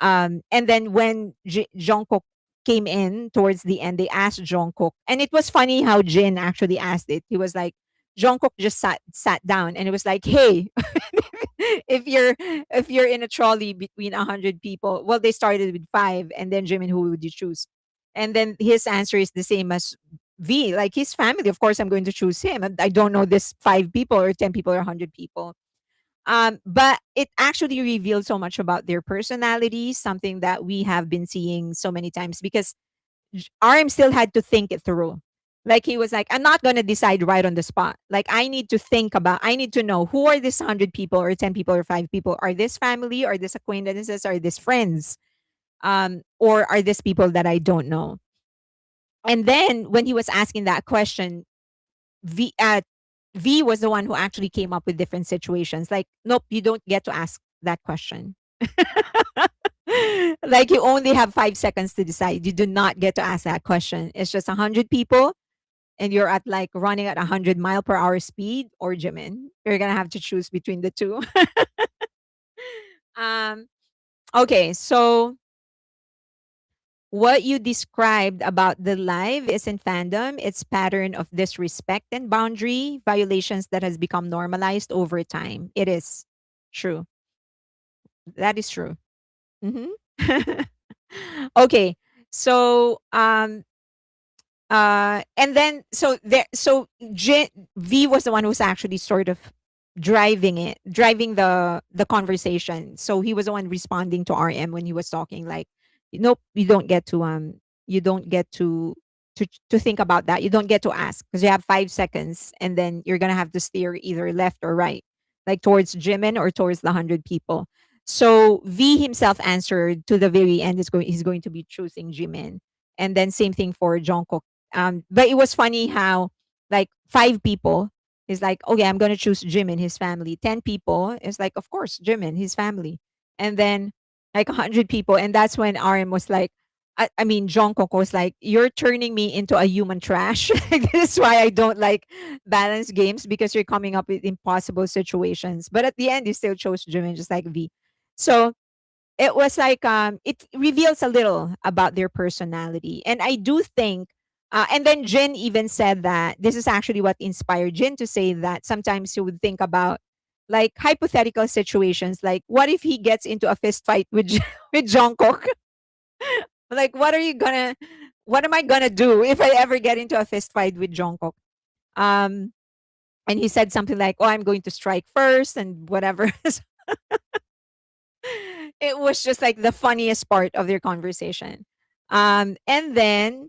and then when Jungkook came in towards the end, they asked Jungkook, and it was funny how Jin actually asked it. He was like, Jungkook just sat down, and it was like, "Hey, if you're in a trolley between 100 people, well, they started with 5, and then Jimin, who would you choose?" And then his answer is the same as V, like his family. Of course, I'm going to choose him. I don't know this 5 people or 10 people or 100 people. But it actually revealed so much about their personalities, something that we have been seeing so many times because RM still had to think it through. Like he was like, I'm not gonna decide right on the spot. Like I need to know who are these 100 people or 10 people or 5 people. Are this family? Are this acquaintances? Are this friends? Or are these people that I don't know? And then when he was asking that question, V V was the one who actually came up with different situations. Like, nope, you don't get to ask that question. Like you only have 5 seconds to decide. You do not get to ask that question. It's just 100 people, and you're at like running at 100 mile per hour speed or Jimin. You're gonna have to choose between the two. um, okay, so what you described about the live is in fandom. It's pattern of disrespect and boundary violations that has become normalized over time. It is true. That is true. Hmm. Okay. So and then V was the one who's actually sort of driving the conversation. So he was the one responding to RM when he was talking, like, nope, you don't get to to think about that. You don't get to ask because you have 5 seconds, and then you're gonna have to steer either left or right, like towards Jimin or towards the 100 people. So V himself answered to the very end. He's going to be choosing Jimin, and then same thing for Jungkook. But it was funny how like 5 people is like, okay, I'm gonna choose Jimin, his family. 10 people is like, of course, Jimin, his family, and then like 100 people, and that's when RM was like, I mean, Jungkook was like, "You're turning me into a human trash." Like, this is why I don't like balanced games because you're coming up with impossible situations. But at the end, you still chose Jimin, just like V. So it was like it reveals a little about their personality, and I do think. And then Jin even said that this is actually what inspired Jin to say that sometimes he would think about like hypothetical situations, like what if he gets into a fist fight with with Jungkook? Like, what am I gonna do if I ever get into a fist fight with Jungkook? Um, and he said something like, "Oh, I'm going to strike first and whatever." So it was just like the funniest part of their conversation. And then,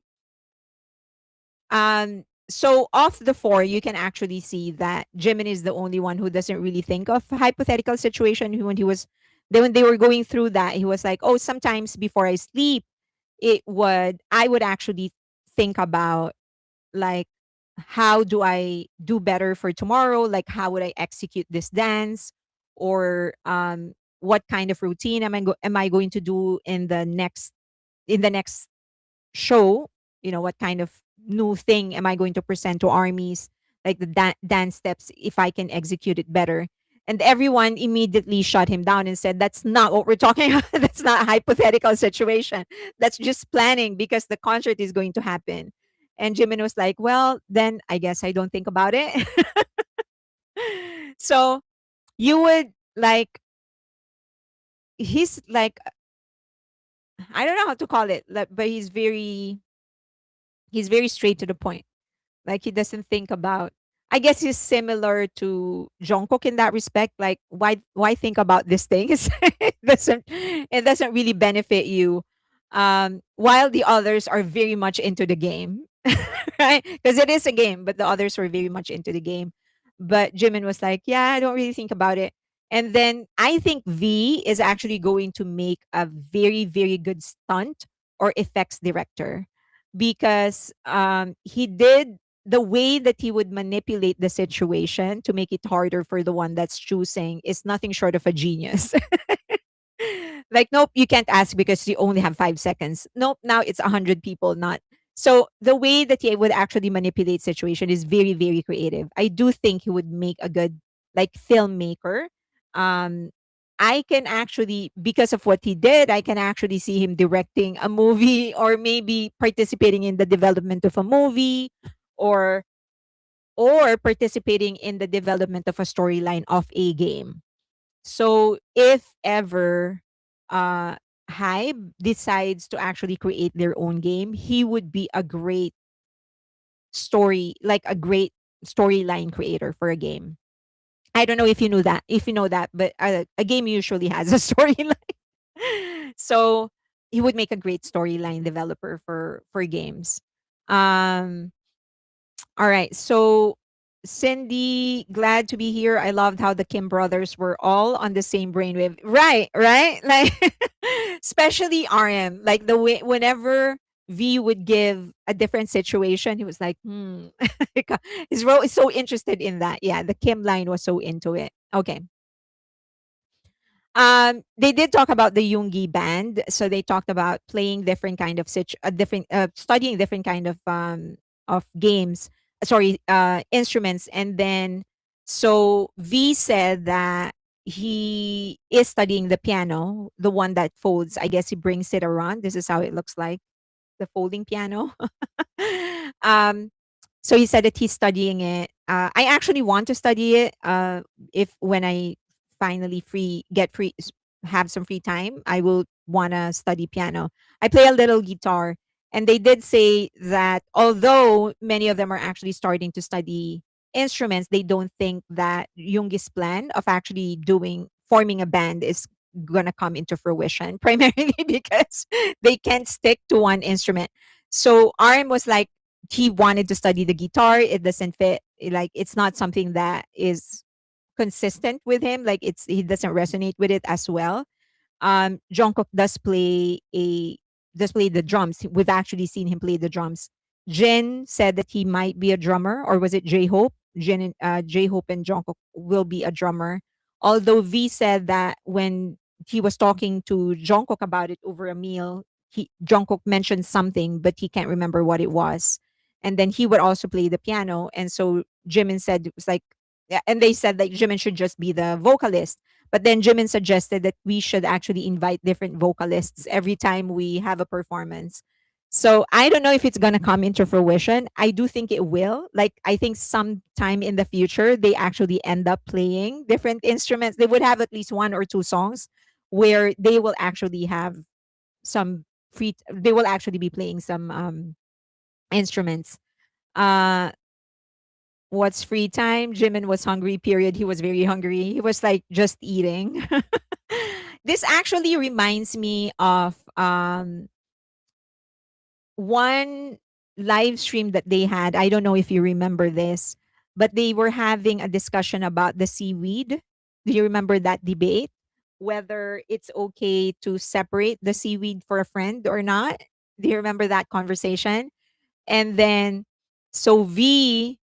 so of the four, you can actually see that Jimin is the only one who doesn't really think of hypothetical situation. When he was, when they were going through that, he was like, "Oh, sometimes before I sleep." I would actually think about like how do I do better for tomorrow? Like how would I execute this dance? Or what kind of routine am I going to do in the next show? You know, what kind of new thing am I going to present to armies? Like the dance steps, if I can execute it better. And everyone immediately shut him down and said, "That's not what we're talking about. That's not a hypothetical situation. That's just planning because the concert is going to happen." And Jimin was like, "Well, then I guess I don't think about it." So you would like, he's like, I don't know how to call it, like, but he's very straight to the point. Like he doesn't think about, I guess he's similar to Jungkook in that respect. Like why think about these things? It doesn't really benefit you. While the others are very much into the game. Right? Because it is a game, but the others were very much into the game. But Jimin was like, "Yeah, I don't really think about it." And then I think V is actually going to make a very, very good stunt or effects director because he did the way that he would manipulate the situation to make it harder for the one that's choosing is nothing short of a genius. Like, nope, you can't ask because you only have 5 seconds. Nope, now it's 100 people, not. So the way that he would actually manipulate situation is very, very creative. I do think he would make a good like filmmaker. Um, I can actually, because of what he did, I can actually see him directing a movie or maybe participating in the development of a movie or participating in the development of a storyline of a game. So if ever uh Hybe decides to actually create their own game, he would be a great like a great storyline creator for a game. I don't know if you knew that, but a game usually has a storyline. So he would make a great storyline developer for games. Um all right. So, Cindy, glad to be here. I loved how the Kim brothers were all on the same brainwave. Right, right? Like, especially RM. Like, the way, whenever V would give a different situation, he was like, hmm. Like, his role is so interested in that. Yeah, the Kim line was so into it. Okay. They did talk about the Yoongi band. So they talked about playing different kind of different studying different kind of games. Sorry, instruments. And then so V said that he is studying the piano, the one that folds. I guess he brings it around. This is how it looks like, the folding piano. um, so he said that he's studying it. I actually want to study it. If when I finally have some free time, I will want to study piano. I play a little guitar, and they did say that although many of them are actually starting to study instruments, they don't think that Jung's plan of actually forming a band is gonna come into fruition, primarily because they can't stick to one instrument. So RM was like, he wanted to study the guitar. It doesn't fit. Like it's not something that is consistent with him. Like he doesn't resonate with it as well. Jungkook does play the drums. We've actually seen him play the drums. Jin said that he might be a drummer, or was it J Hope? J Hope and Jungkook will be a drummer. Although V said that when he was talking to Jungkook about it over a meal, Jungkook mentioned something, but he can't remember what it was. And then he would also play the piano. And so Jimin said it was like, yeah, and they said that Jimin should just be the vocalist. But then Jimin suggested that we should actually invite different vocalists every time we have a performance. So I don't know if it's gonna come into fruition. I do think it will. Like I think sometime in the future they actually end up playing different instruments. They would have at least one or two songs where they will actually have some they will actually be playing some instruments. Uh what's free time? Jimin was hungry, period. He was very hungry. He was like just eating. This actually reminds me of one live stream that they had. I don't know if you remember this, but they were having a discussion about the seaweed. Do you remember that debate? Whether it's okay to separate the seaweed for a friend or not. Do you remember that conversation? And then, so V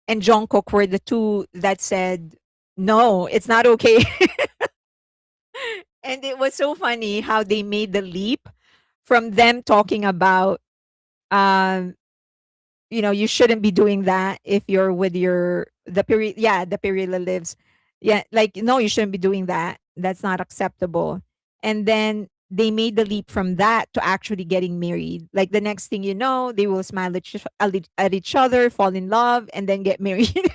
and Jungkook were the two that said, no, it's not okay. And it was so funny how they made the leap from them talking about, um, you shouldn't be doing that if you're with the period, yeah, the period lives. Yeah, like, no, you shouldn't be doing that. That's not acceptable. And then they made the leap from that to actually getting married. Like the next thing you know, they will smile at each other, fall in love, and then get married.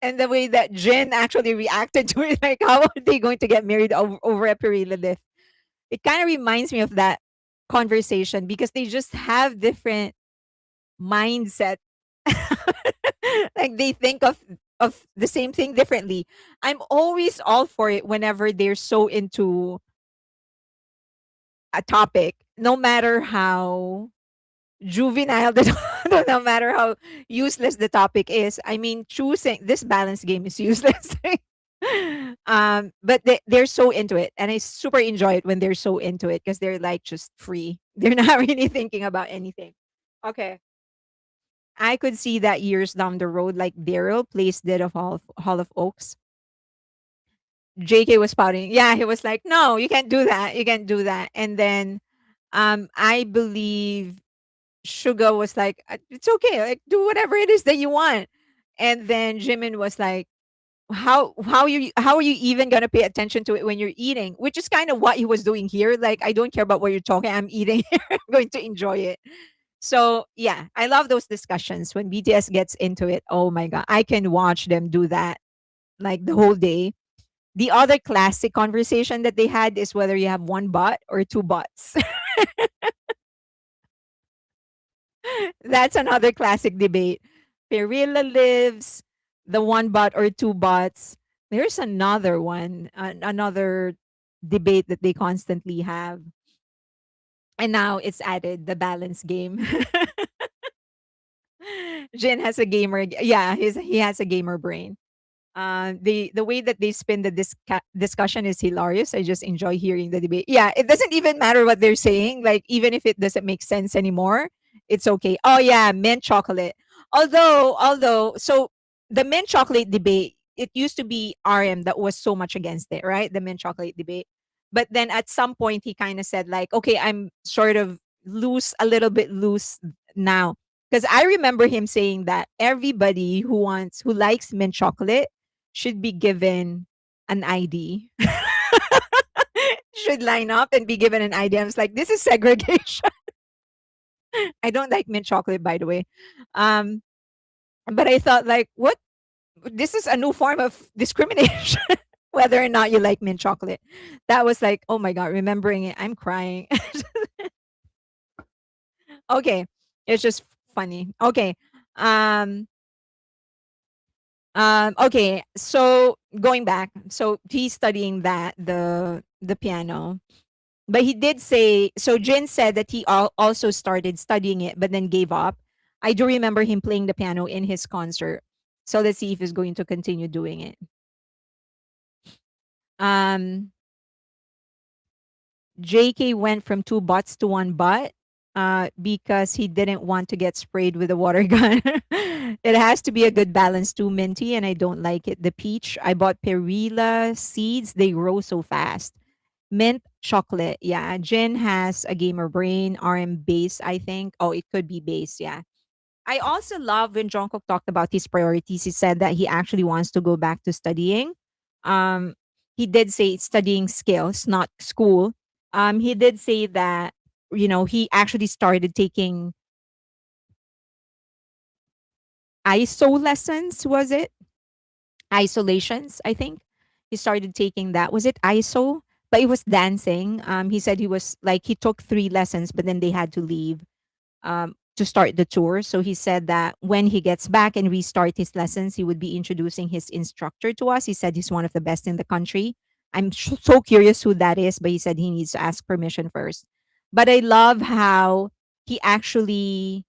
And the way that Jin actually reacted to it, like, how are they going to get married over a period? It kind of reminds me of that conversation because they just have different mindset. Like they think of the same thing differently. I'm always all for it whenever they're so into a topic, no matter how juvenile no matter how useless the topic is. I mean, choosing this balance game is useless. But they're so into it, and I super enjoy it when they're so into it because they're like just free. They're not really thinking about anything. Okay. I could see that years down the road, like Daryl plays Dead of Hall of Oaks. JK was spouting. Yeah, he was like, no, you can't do that. You can't do that. And then I believe Suga was like, it's okay, like do whatever it is that you want. And then Jimin was like, how are you even gonna pay attention to it when you're eating? Which is kind of what he was doing here. Like, I don't care about what you're talking. I'm eating. I'm going to enjoy it. So yeah, I love those discussions when BTS gets into it. Oh my god, I can watch them do that like the whole day. The other classic conversation that they had is whether you have one butt or two butts. That's another classic debate. Perilla lives, the one butt or two butts. There's another one, another debate that they constantly have. And now it's added the balance game. Jin has a yeah, he has a gamer brain. The way that they spin the discussion is hilarious. I just enjoy hearing the debate. Yeah, it doesn't even matter what they're saying. Like even if it doesn't make sense anymore, it's okay. Oh yeah, mint chocolate. Although, so the mint chocolate debate, it used to be RM that was so much against it, right? The mint chocolate debate. But then at some point he kind of said like, okay, I'm sort of a little bit loose now. Because I remember him saying that everybody who likes mint chocolate should be given an ID. Should line up and be given an ID. I was like, this is segregation. I don't like mint chocolate, by the way. Um, but I thought, like, what? This is a new form of discrimination. Whether or not you like mint chocolate. That was like, oh my God, remembering it, I'm crying. Okay. It's just funny. Okay. Um, okay, so going back, so he's studying the piano, but he did say so. Jin said that he also started studying it, but then gave up. I do remember him playing the piano in his concert. So let's see if he's going to continue doing it. Um, JK went from two butts to one butt because he didn't want to get sprayed with a water gun. It has to be a good balance too, Minty, and I don't like it. The peach, I bought perilla seeds. They grow so fast. Mint chocolate. Yeah. Jin has a gamer brain. RM base, I think. Oh, it could be base. Yeah. I also love when Jungkook talked about his priorities. He said that he actually wants to go back to studying. Um, he did say studying skills, not school. He did say that, he actually started taking ISO lessons, was it? Isolations, I think. He started taking that. Was it ISO? But it was dancing. He said he was like, he took 3 lessons, but then they had to leave to start the tour. So he said that when he gets back and restart his lessons, he would be introducing his instructor to us. He said he's one of the best in the country. I'm so curious who that is, but he said he needs to ask permission first. But I love how he actually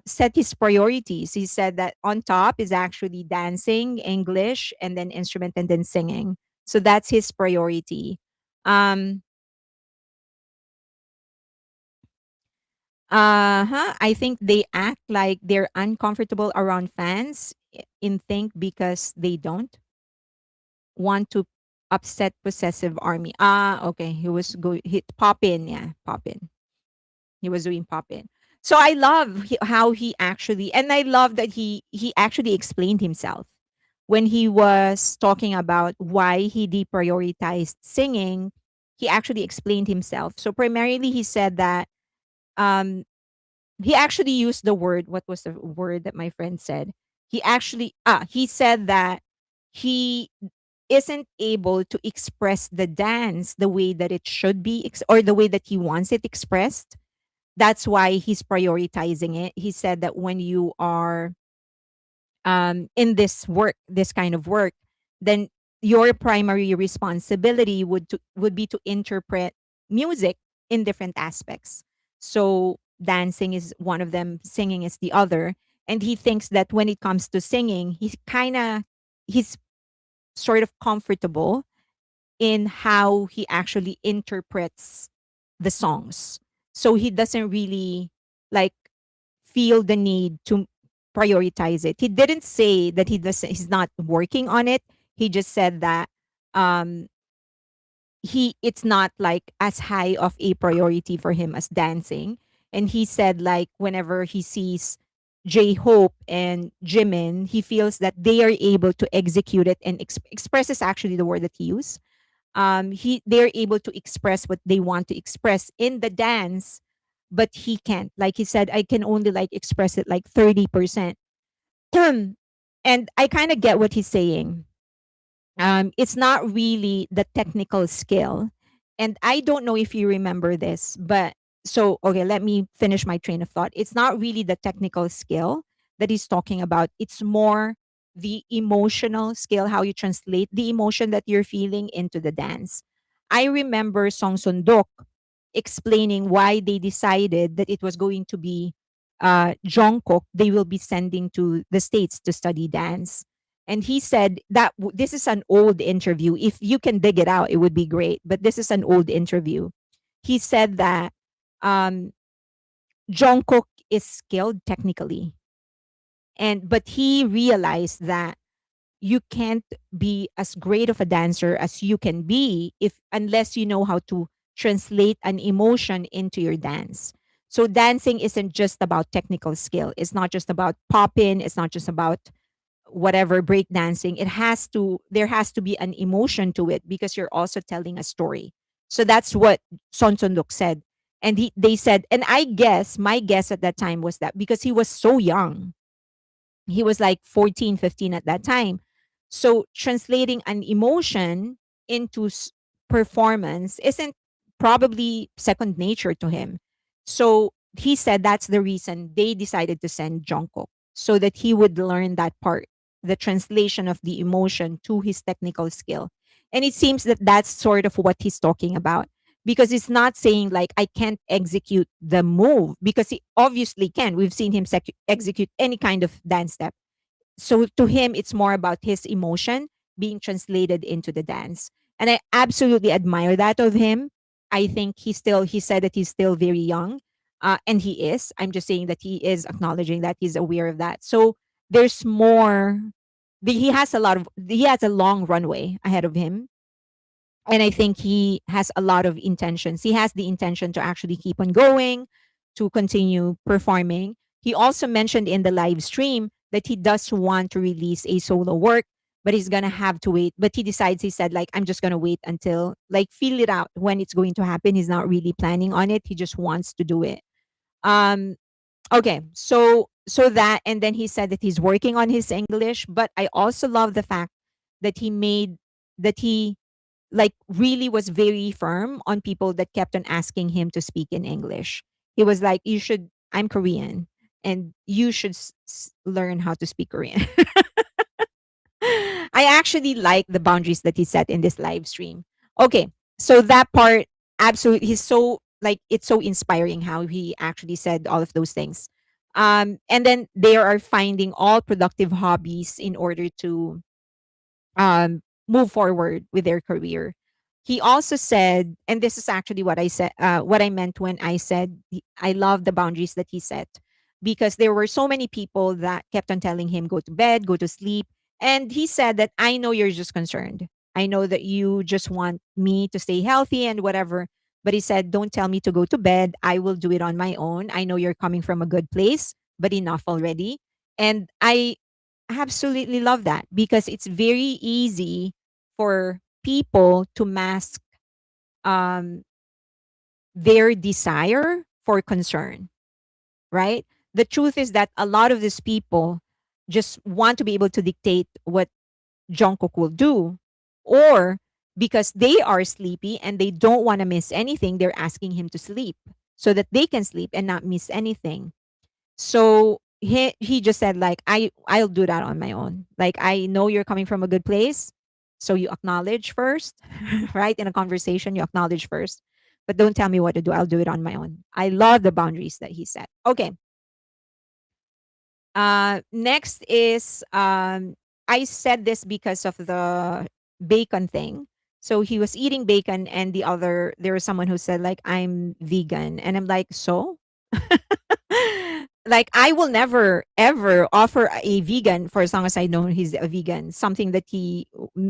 set his priorities. He said that on top is actually dancing, English, and then instrument, and then singing. So that's his priority. Um, Uh-huh. I think they act like they're uncomfortable around fans in think because they don't want to upset possessive army. Ah, okay. He was going hit pop in, yeah, pop in. He was doing pop in. So I love how he actually, and I love that he actually explained himself when he was talking about why he deprioritized singing. He actually explained himself. So primarily he said that um he actually used the word, what was the word that my friend said? He said that he isn't able to express the dance the way that it should be or the way that he wants it expressed. That's why he's prioritizing it. He said that when you are in this kind of work, then your primary responsibility would be to interpret music in different aspects. So dancing is one of them, singing is the other. And he thinks that when it comes to singing, he's sort of comfortable in how he actually interprets the songs. So he doesn't really like feel the need to prioritize it. He didn't say that he's not working on it. He just said that um it's not like as high of a priority for him as dancing. And he said like whenever he sees J Hope and Jimin, he feels that they are able to execute it and express is actually the word that he used. They're able to express what they want to express in the dance, but he can't. Like he said, I can only like express it like 30%. And I kind of get what he's saying. It's not really the technical skill. And I don't know if you remember this, but so, okay, let me finish my train of thought. It's not really the technical skill that he's talking about, it's more the emotional skill, how you translate the emotion that you're feeling into the dance. I remember Song Sundok explaining why they decided that it was going to be Jungkook they will be sending to the States to study dance. And he said that this is an old interview. If you can dig it out, it would be great. But this is an old interview. He said that um, Jungkook is skilled technically, and but he realized that you can't be as great of a dancer as you can be if unless you know how to translate an emotion into your dance. So dancing isn't just about technical skill. It's not just about popping. It's not just about whatever breakdancing. There has to be an emotion to it because you're also telling a story. So that's what Son Sunduk said. And they said, and I guess my guess at that time was that because he was so young, he was like 14, 15 at that time. So translating an emotion into performance isn't probably second nature to him. So he said that's the reason they decided to send Jungkook so that he would learn that part, the translation of the emotion to his technical skill. And it seems that that's sort of what he's talking about. because it's not saying like I can't execute the move, because he obviously can. We've seen him execute any kind of dance step. So to him, it's more about his emotion being translated into the dance. And I absolutely admire that of him. I think he said that he's still very young. And he is. I'm just saying that he is acknowledging that, he's aware of that. So there's more. He has a long runway ahead of him. And I think he has a lot of intentions. He has the intention to actually keep on going, to continue performing. He also mentioned in the live stream that he does want to release a solo work, but he's gonna have to wait. But he said, like, I'm just gonna wait until, like, feel it out when it's going to happen. He's not really planning on it. He just wants to do it. Um, okay, so that, and then he said that he's working on his English, but I also love the fact that he like really was very firm on people that kept on asking him to speak in English. He was like, "You should. I'm Korean, and you should learn how to speak Korean." I actually like the boundaries that he set in this live stream. Okay, so that part, absolutely, he's so like, it's so inspiring how he actually said all of those things. And then they are finding all productive hobbies in order to move forward with their career. He also said, and this is actually what I meant when I said I love the boundaries that he set, because there were so many people that kept on telling him, go to bed, go to sleep. And he said that, I know you're just concerned. I know that you just want me to stay healthy and whatever. But he said, don't tell me to go to bed. I will do it on my own. I know you're coming from a good place, but enough already. And I absolutely love that, because it's very easy for people to mask um, their desire for concern, right? The truth is that a lot of these people just want to be able to dictate what Jungkook will do, or because they are sleepy and they don't want to miss anything, they're asking him to sleep so that they can sleep and not miss anything. So he just said, like, I'll do that on my own. Like, I know you're coming from a good place, so you acknowledge first, right? In a conversation, you acknowledge first, but don't tell me what to do. I'll do it on my own. I love the boundaries that he set. Okay. Next is I said this because of the bacon thing. So he was eating bacon, and there was someone who said, like, I'm vegan, and I'm like, so. Like, I will never ever offer a vegan, for as long as I know he's a vegan, something that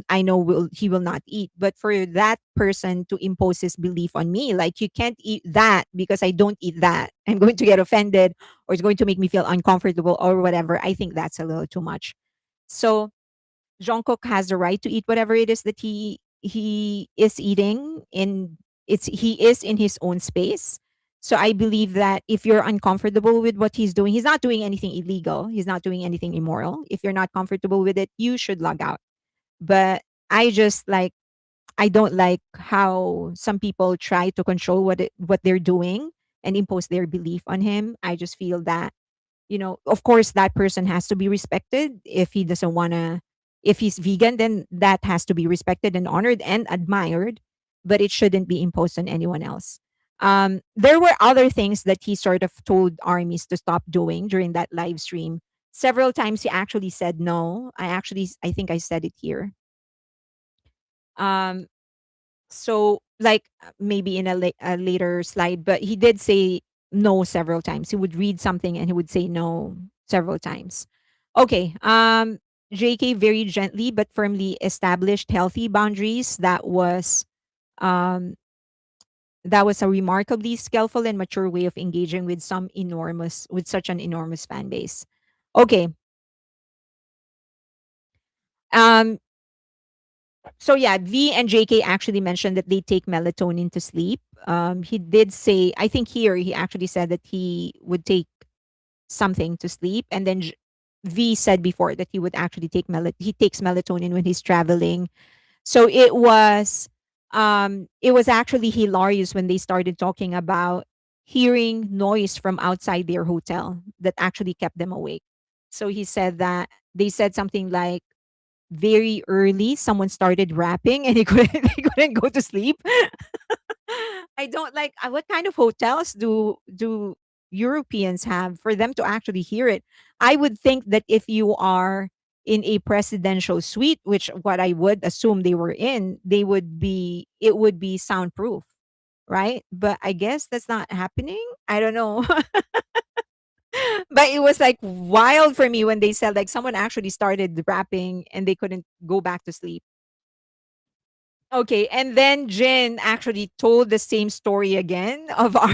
I know he will not eat. But for that person to impose his belief on me, like, you can't eat that because I don't eat that, I'm going to get offended, or it's going to make me feel uncomfortable or whatever. I think that's a little too much. So Jungkook has the right to eat whatever it is that he is eating in, he is in his own space. So I believe that if you're uncomfortable with what he's doing, he's not doing anything illegal. He's not doing anything immoral. If you're not comfortable with it, you should log out. But I don't like how some people try to control what they're doing and impose their belief on him. I just feel that, of course, that person has to be respected. If he doesn't want to, if he's vegan, then that has to be respected and honored and admired, but it shouldn't be imposed on anyone else. There were other things that he sort of told armies to stop doing during that live stream. Several times he actually said no. I think I said it here. Um, so, like, maybe in a later slide, but he did say no several times. He would read something and he would say no several times. Okay. JK very gently but firmly established healthy boundaries. Um that was a remarkably skillful and mature way of engaging with such an enormous fan base. Okay. Um so yeah, V and JK actually mentioned that they take melatonin to sleep. He did say, I think here he actually said that he would take something to sleep, and then V said before that he would actually he takes melatonin when he's traveling. So it was actually hilarious when they started talking about hearing noise from outside their hotel that actually kept them awake. So he said that they said something like, very early someone started rapping and he couldn't he couldn't go to sleep. I don't like what kind of hotels do Europeans have for them to actually hear it? I would think that if you are in a presidential suite, which what I would assume they were in, it would be soundproof, right? But I guess that's not happening. I don't know. But it was like wild for me when they said like someone actually started rapping and they couldn't go back to sleep. Okay, and then Jin actually told the same story again of our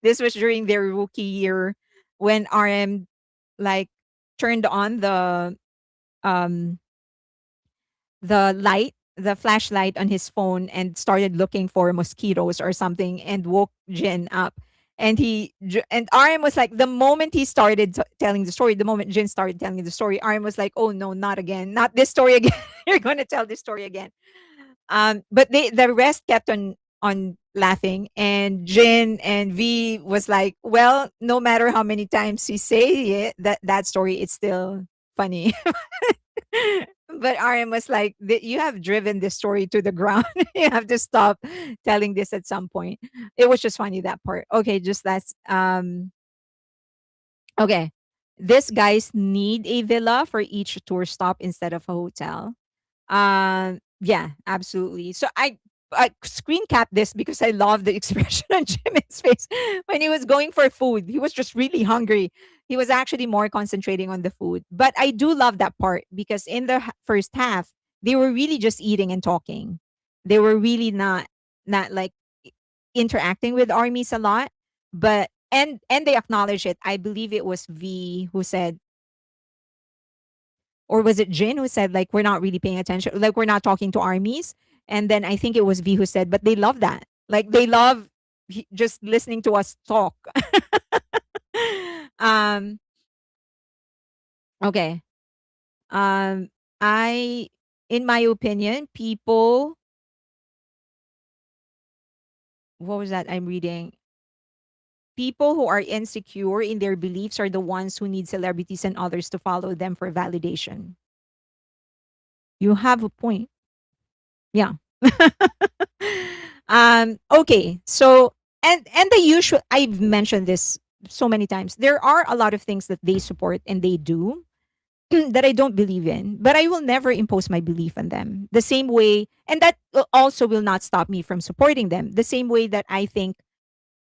this was during their rookie year when RM like turned on um the flashlight on his phone and started looking for mosquitoes or something and woke Jin up. And and RM was like, the moment he started telling the story, the moment Jin started telling the story, RM was like, "Oh no, not again, not this story again. You're going to tell this story again." But the rest kept on laughing, and Jin and V was like, "Well, no matter how many times he say it, that story, it's still funny." But RM was like, "You have driven this story to the ground. You have to stop telling this at some point." It was just funny that part. Okay, just that's okay. These guys need a villa for each tour stop instead of a hotel. Yeah, absolutely. So I screen capped this because I love the expression on Jimin's face when he was going for food. He was just really hungry. He was actually more concentrating on the food. But I do love that part because in the first half, they were really just eating and talking. They were really not like interacting with armies a lot, but and they acknowledge it. I believe it was V who said, or was it Jin who said like we're not really paying attention, like we're not talking to armies? And then I think it was V who said, but they love that. Like they love just listening to us talk. um okay. Um I in my opinion, people, what was that I'm reading? People who are insecure in their beliefs are the ones who need celebrities and others to follow them for validation. You have a point. Yeah. Okay. So and the usual, I've mentioned this so many times. There are a lot of things that they support and they do that I don't believe in, but I will never impose my belief on them. The same way, and that also will not stop me from supporting them. The same way that I think,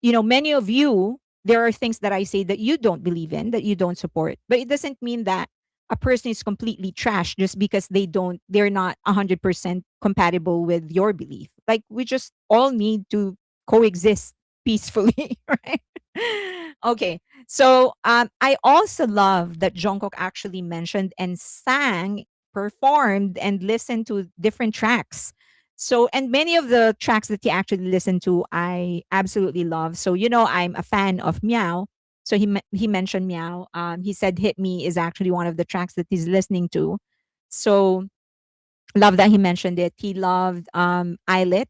many of you, there are things that I say that you don't believe in, that you don't support. But it doesn't mean that a person is completely trash just because they're not 100% compatible with your belief. Like we just all need to coexist peacefully, right? Okay. So I also love that Jungkook actually mentioned and sang, performed, and listened to different tracks. So, and many of the tracks that he actually listened to, I absolutely love. So, I'm a fan of Meow. So he mentioned Meow. He said "Hit Me" is actually one of the tracks that he's listening to. So love that he mentioned it. He loved ILLIT.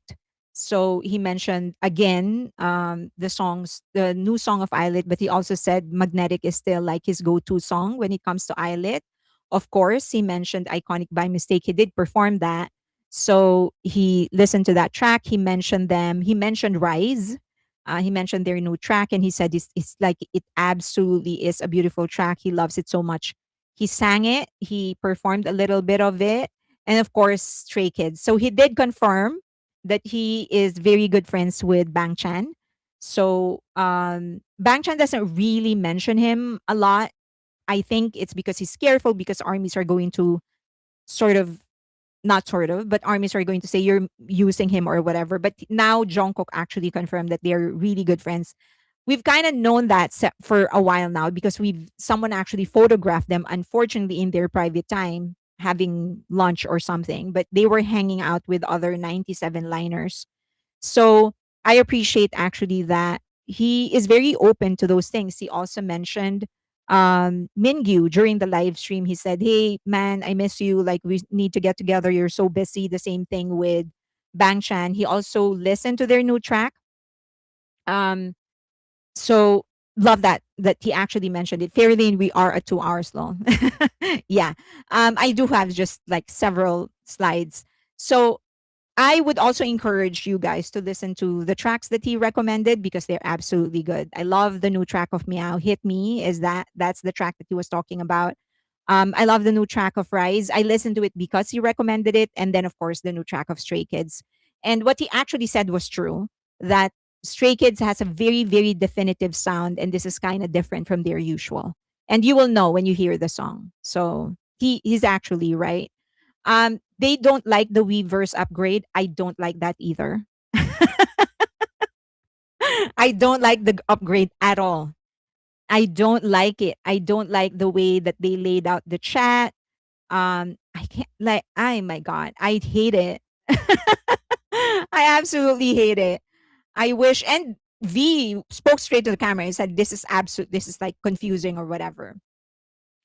So he mentioned again the new song of ILLIT, but he also said Magnetic is still like his go-to song when it comes to ILLIT. Of course, he mentioned Iconic by Mistake. He did perform that. So he listened to that track. He mentioned them. He mentioned Rise. He mentioned their new track, and he said it's like it absolutely is a beautiful track. He loves it so much. He sang it. He performed a little bit of it, and of course Stray Kids. So he did confirm that he is very good friends with Bang Chan. So Bang Chan doesn't really mention him a lot. I think it's because he's careful because armies are going to sort of, not sort of, but armies are going to say you're using him or whatever. But now Jungkook actually confirmed that they're really good friends. We've kind of known that for a while now because someone actually photographed them, unfortunately in their private time, having lunch or something, but they were hanging out with other 97 liners. So I appreciate actually that he is very open to those things. He also mentioned Mingyu during the live stream. He said, "Hey man, I miss you. Like we need to get together. You're so busy." The same thing with Bang Chan. He also listened to their new track. Um, so love that he actually mentioned it. Fairlane, we are at 2 hours long. Yeah. I do have just like several slides. So I would also encourage you guys to listen to the tracks that he recommended because they're absolutely good. I love the new track of Meow. Hit Me is that's the track that he was talking about. I love the new track of Rise. I listened to it because he recommended it. And then, of course, the new track of Stray Kids. And what he actually said was true, that Stray Kids has a very, very definitive sound. And this is kind of different from their usual. And you will know when you hear the song. So he's actually right. They don't like the Weverse upgrade. I don't like that either. I don't like the upgrade at all. I don't like it. I don't like the way that they laid out the chat. I can't like. Oh my god, I hate it. I absolutely hate it. I wish. And V spoke straight to the camera and said, "This is absolute. This is like confusing or whatever."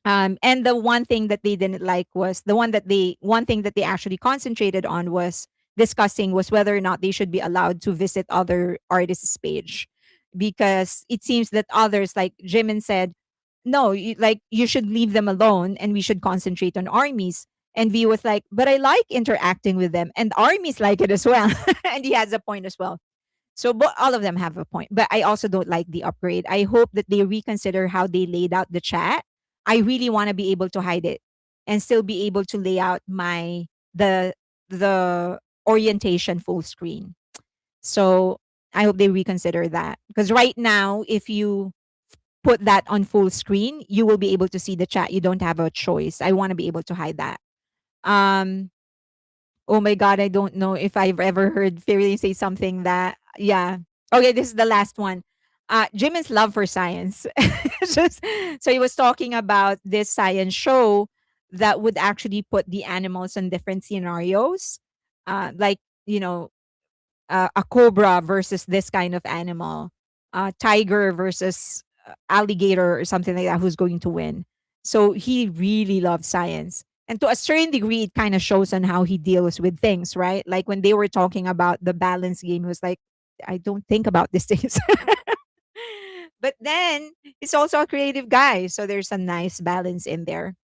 And the one thing that they didn't like was one thing that they actually concentrated on was discussing was whether or not they should be allowed to visit other artists' page, because it seems that others like Jimin said, no, you should leave them alone and we should concentrate on armies. And V was like, but I like interacting with them and armies like it as well. And he has a point as well. So but all of them have a point. But I also don't like the upgrade. I hope that they reconsider how they laid out the chat. I really want to be able to hide it and still be able to lay out the orientation full screen. So I hope they reconsider that. Because right now, if you put that on full screen, you will be able to see the chat. You don't have a choice. I want to be able to hide that. Um Oh my god, I don't know if I've ever heard Fairy say something that yeah. Okay, this is the last one. Jimin's love for science. Just, so he was talking about this science show that would actually put the animals in different scenarios. Like, you know, a cobra versus this kind of animal, tiger versus alligator or something like that, who's going to win. So he really loves science. And to a certain degree, it kind of shows on how he deals with things, right? Like when they were talking about the balance game, he was like, I don't think about these things. But then he's also a creative guy. So there's a nice balance in there.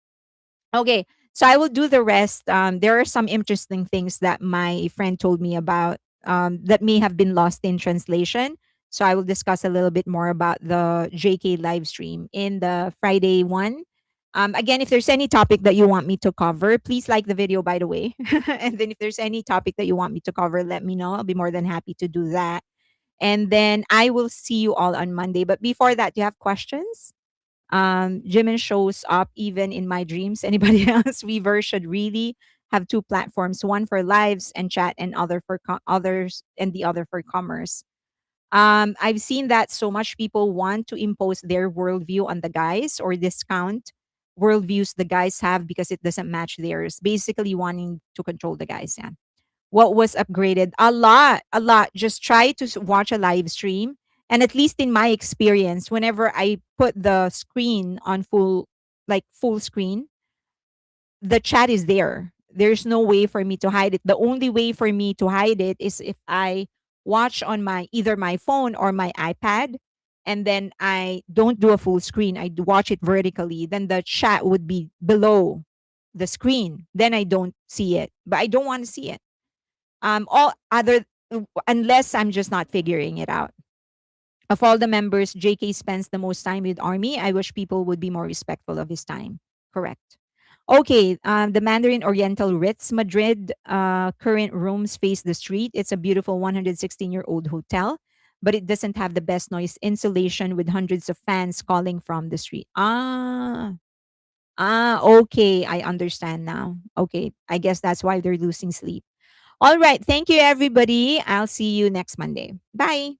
Okay, so I will do the rest. There are some interesting things that my friend told me about that may have been lost in translation. So I will discuss a little bit more about the JK live stream in the Friday one. Again, if there's any topic that you want me to cover, please like the video, by the way. And then if there's any topic that you want me to cover, let me know. I'll be more than happy to do that. And then I will see you all on Monday. But before that, do you have questions? Jimin shows up even in my dreams. Anybody else? Weaver should really have two platforms, one for lives and chat, and other for others, and the other for commerce. I've seen that so much people want to impose their worldview on the guys or discount worldviews the guys have because it doesn't match theirs. Basically, wanting to control the guys. Yeah. What was upgraded? A lot, a lot. Just try to watch a live stream. And at least in my experience, whenever I put the screen on full screen, the chat is there. There's no way for me to hide it. The only way for me to hide it is if I watch on my either my phone or my iPad, and then I don't do a full screen. I watch it vertically. Then the chat would be below the screen. Then I don't see it. But I don't want to see it. All other unless I'm just not figuring it out. Of all the members, JK spends the most time with Army. I wish people would be more respectful of his time. Correct. Okay, the Mandarin Oriental Ritz Madrid current rooms face the street. It's a beautiful 116-year-old hotel, but it doesn't have the best noise insulation with hundreds of fans calling from the street. Okay, I understand now. Okay, I guess that's why they're losing sleep. All right, thank you, everybody. I'll see you next Monday. Bye.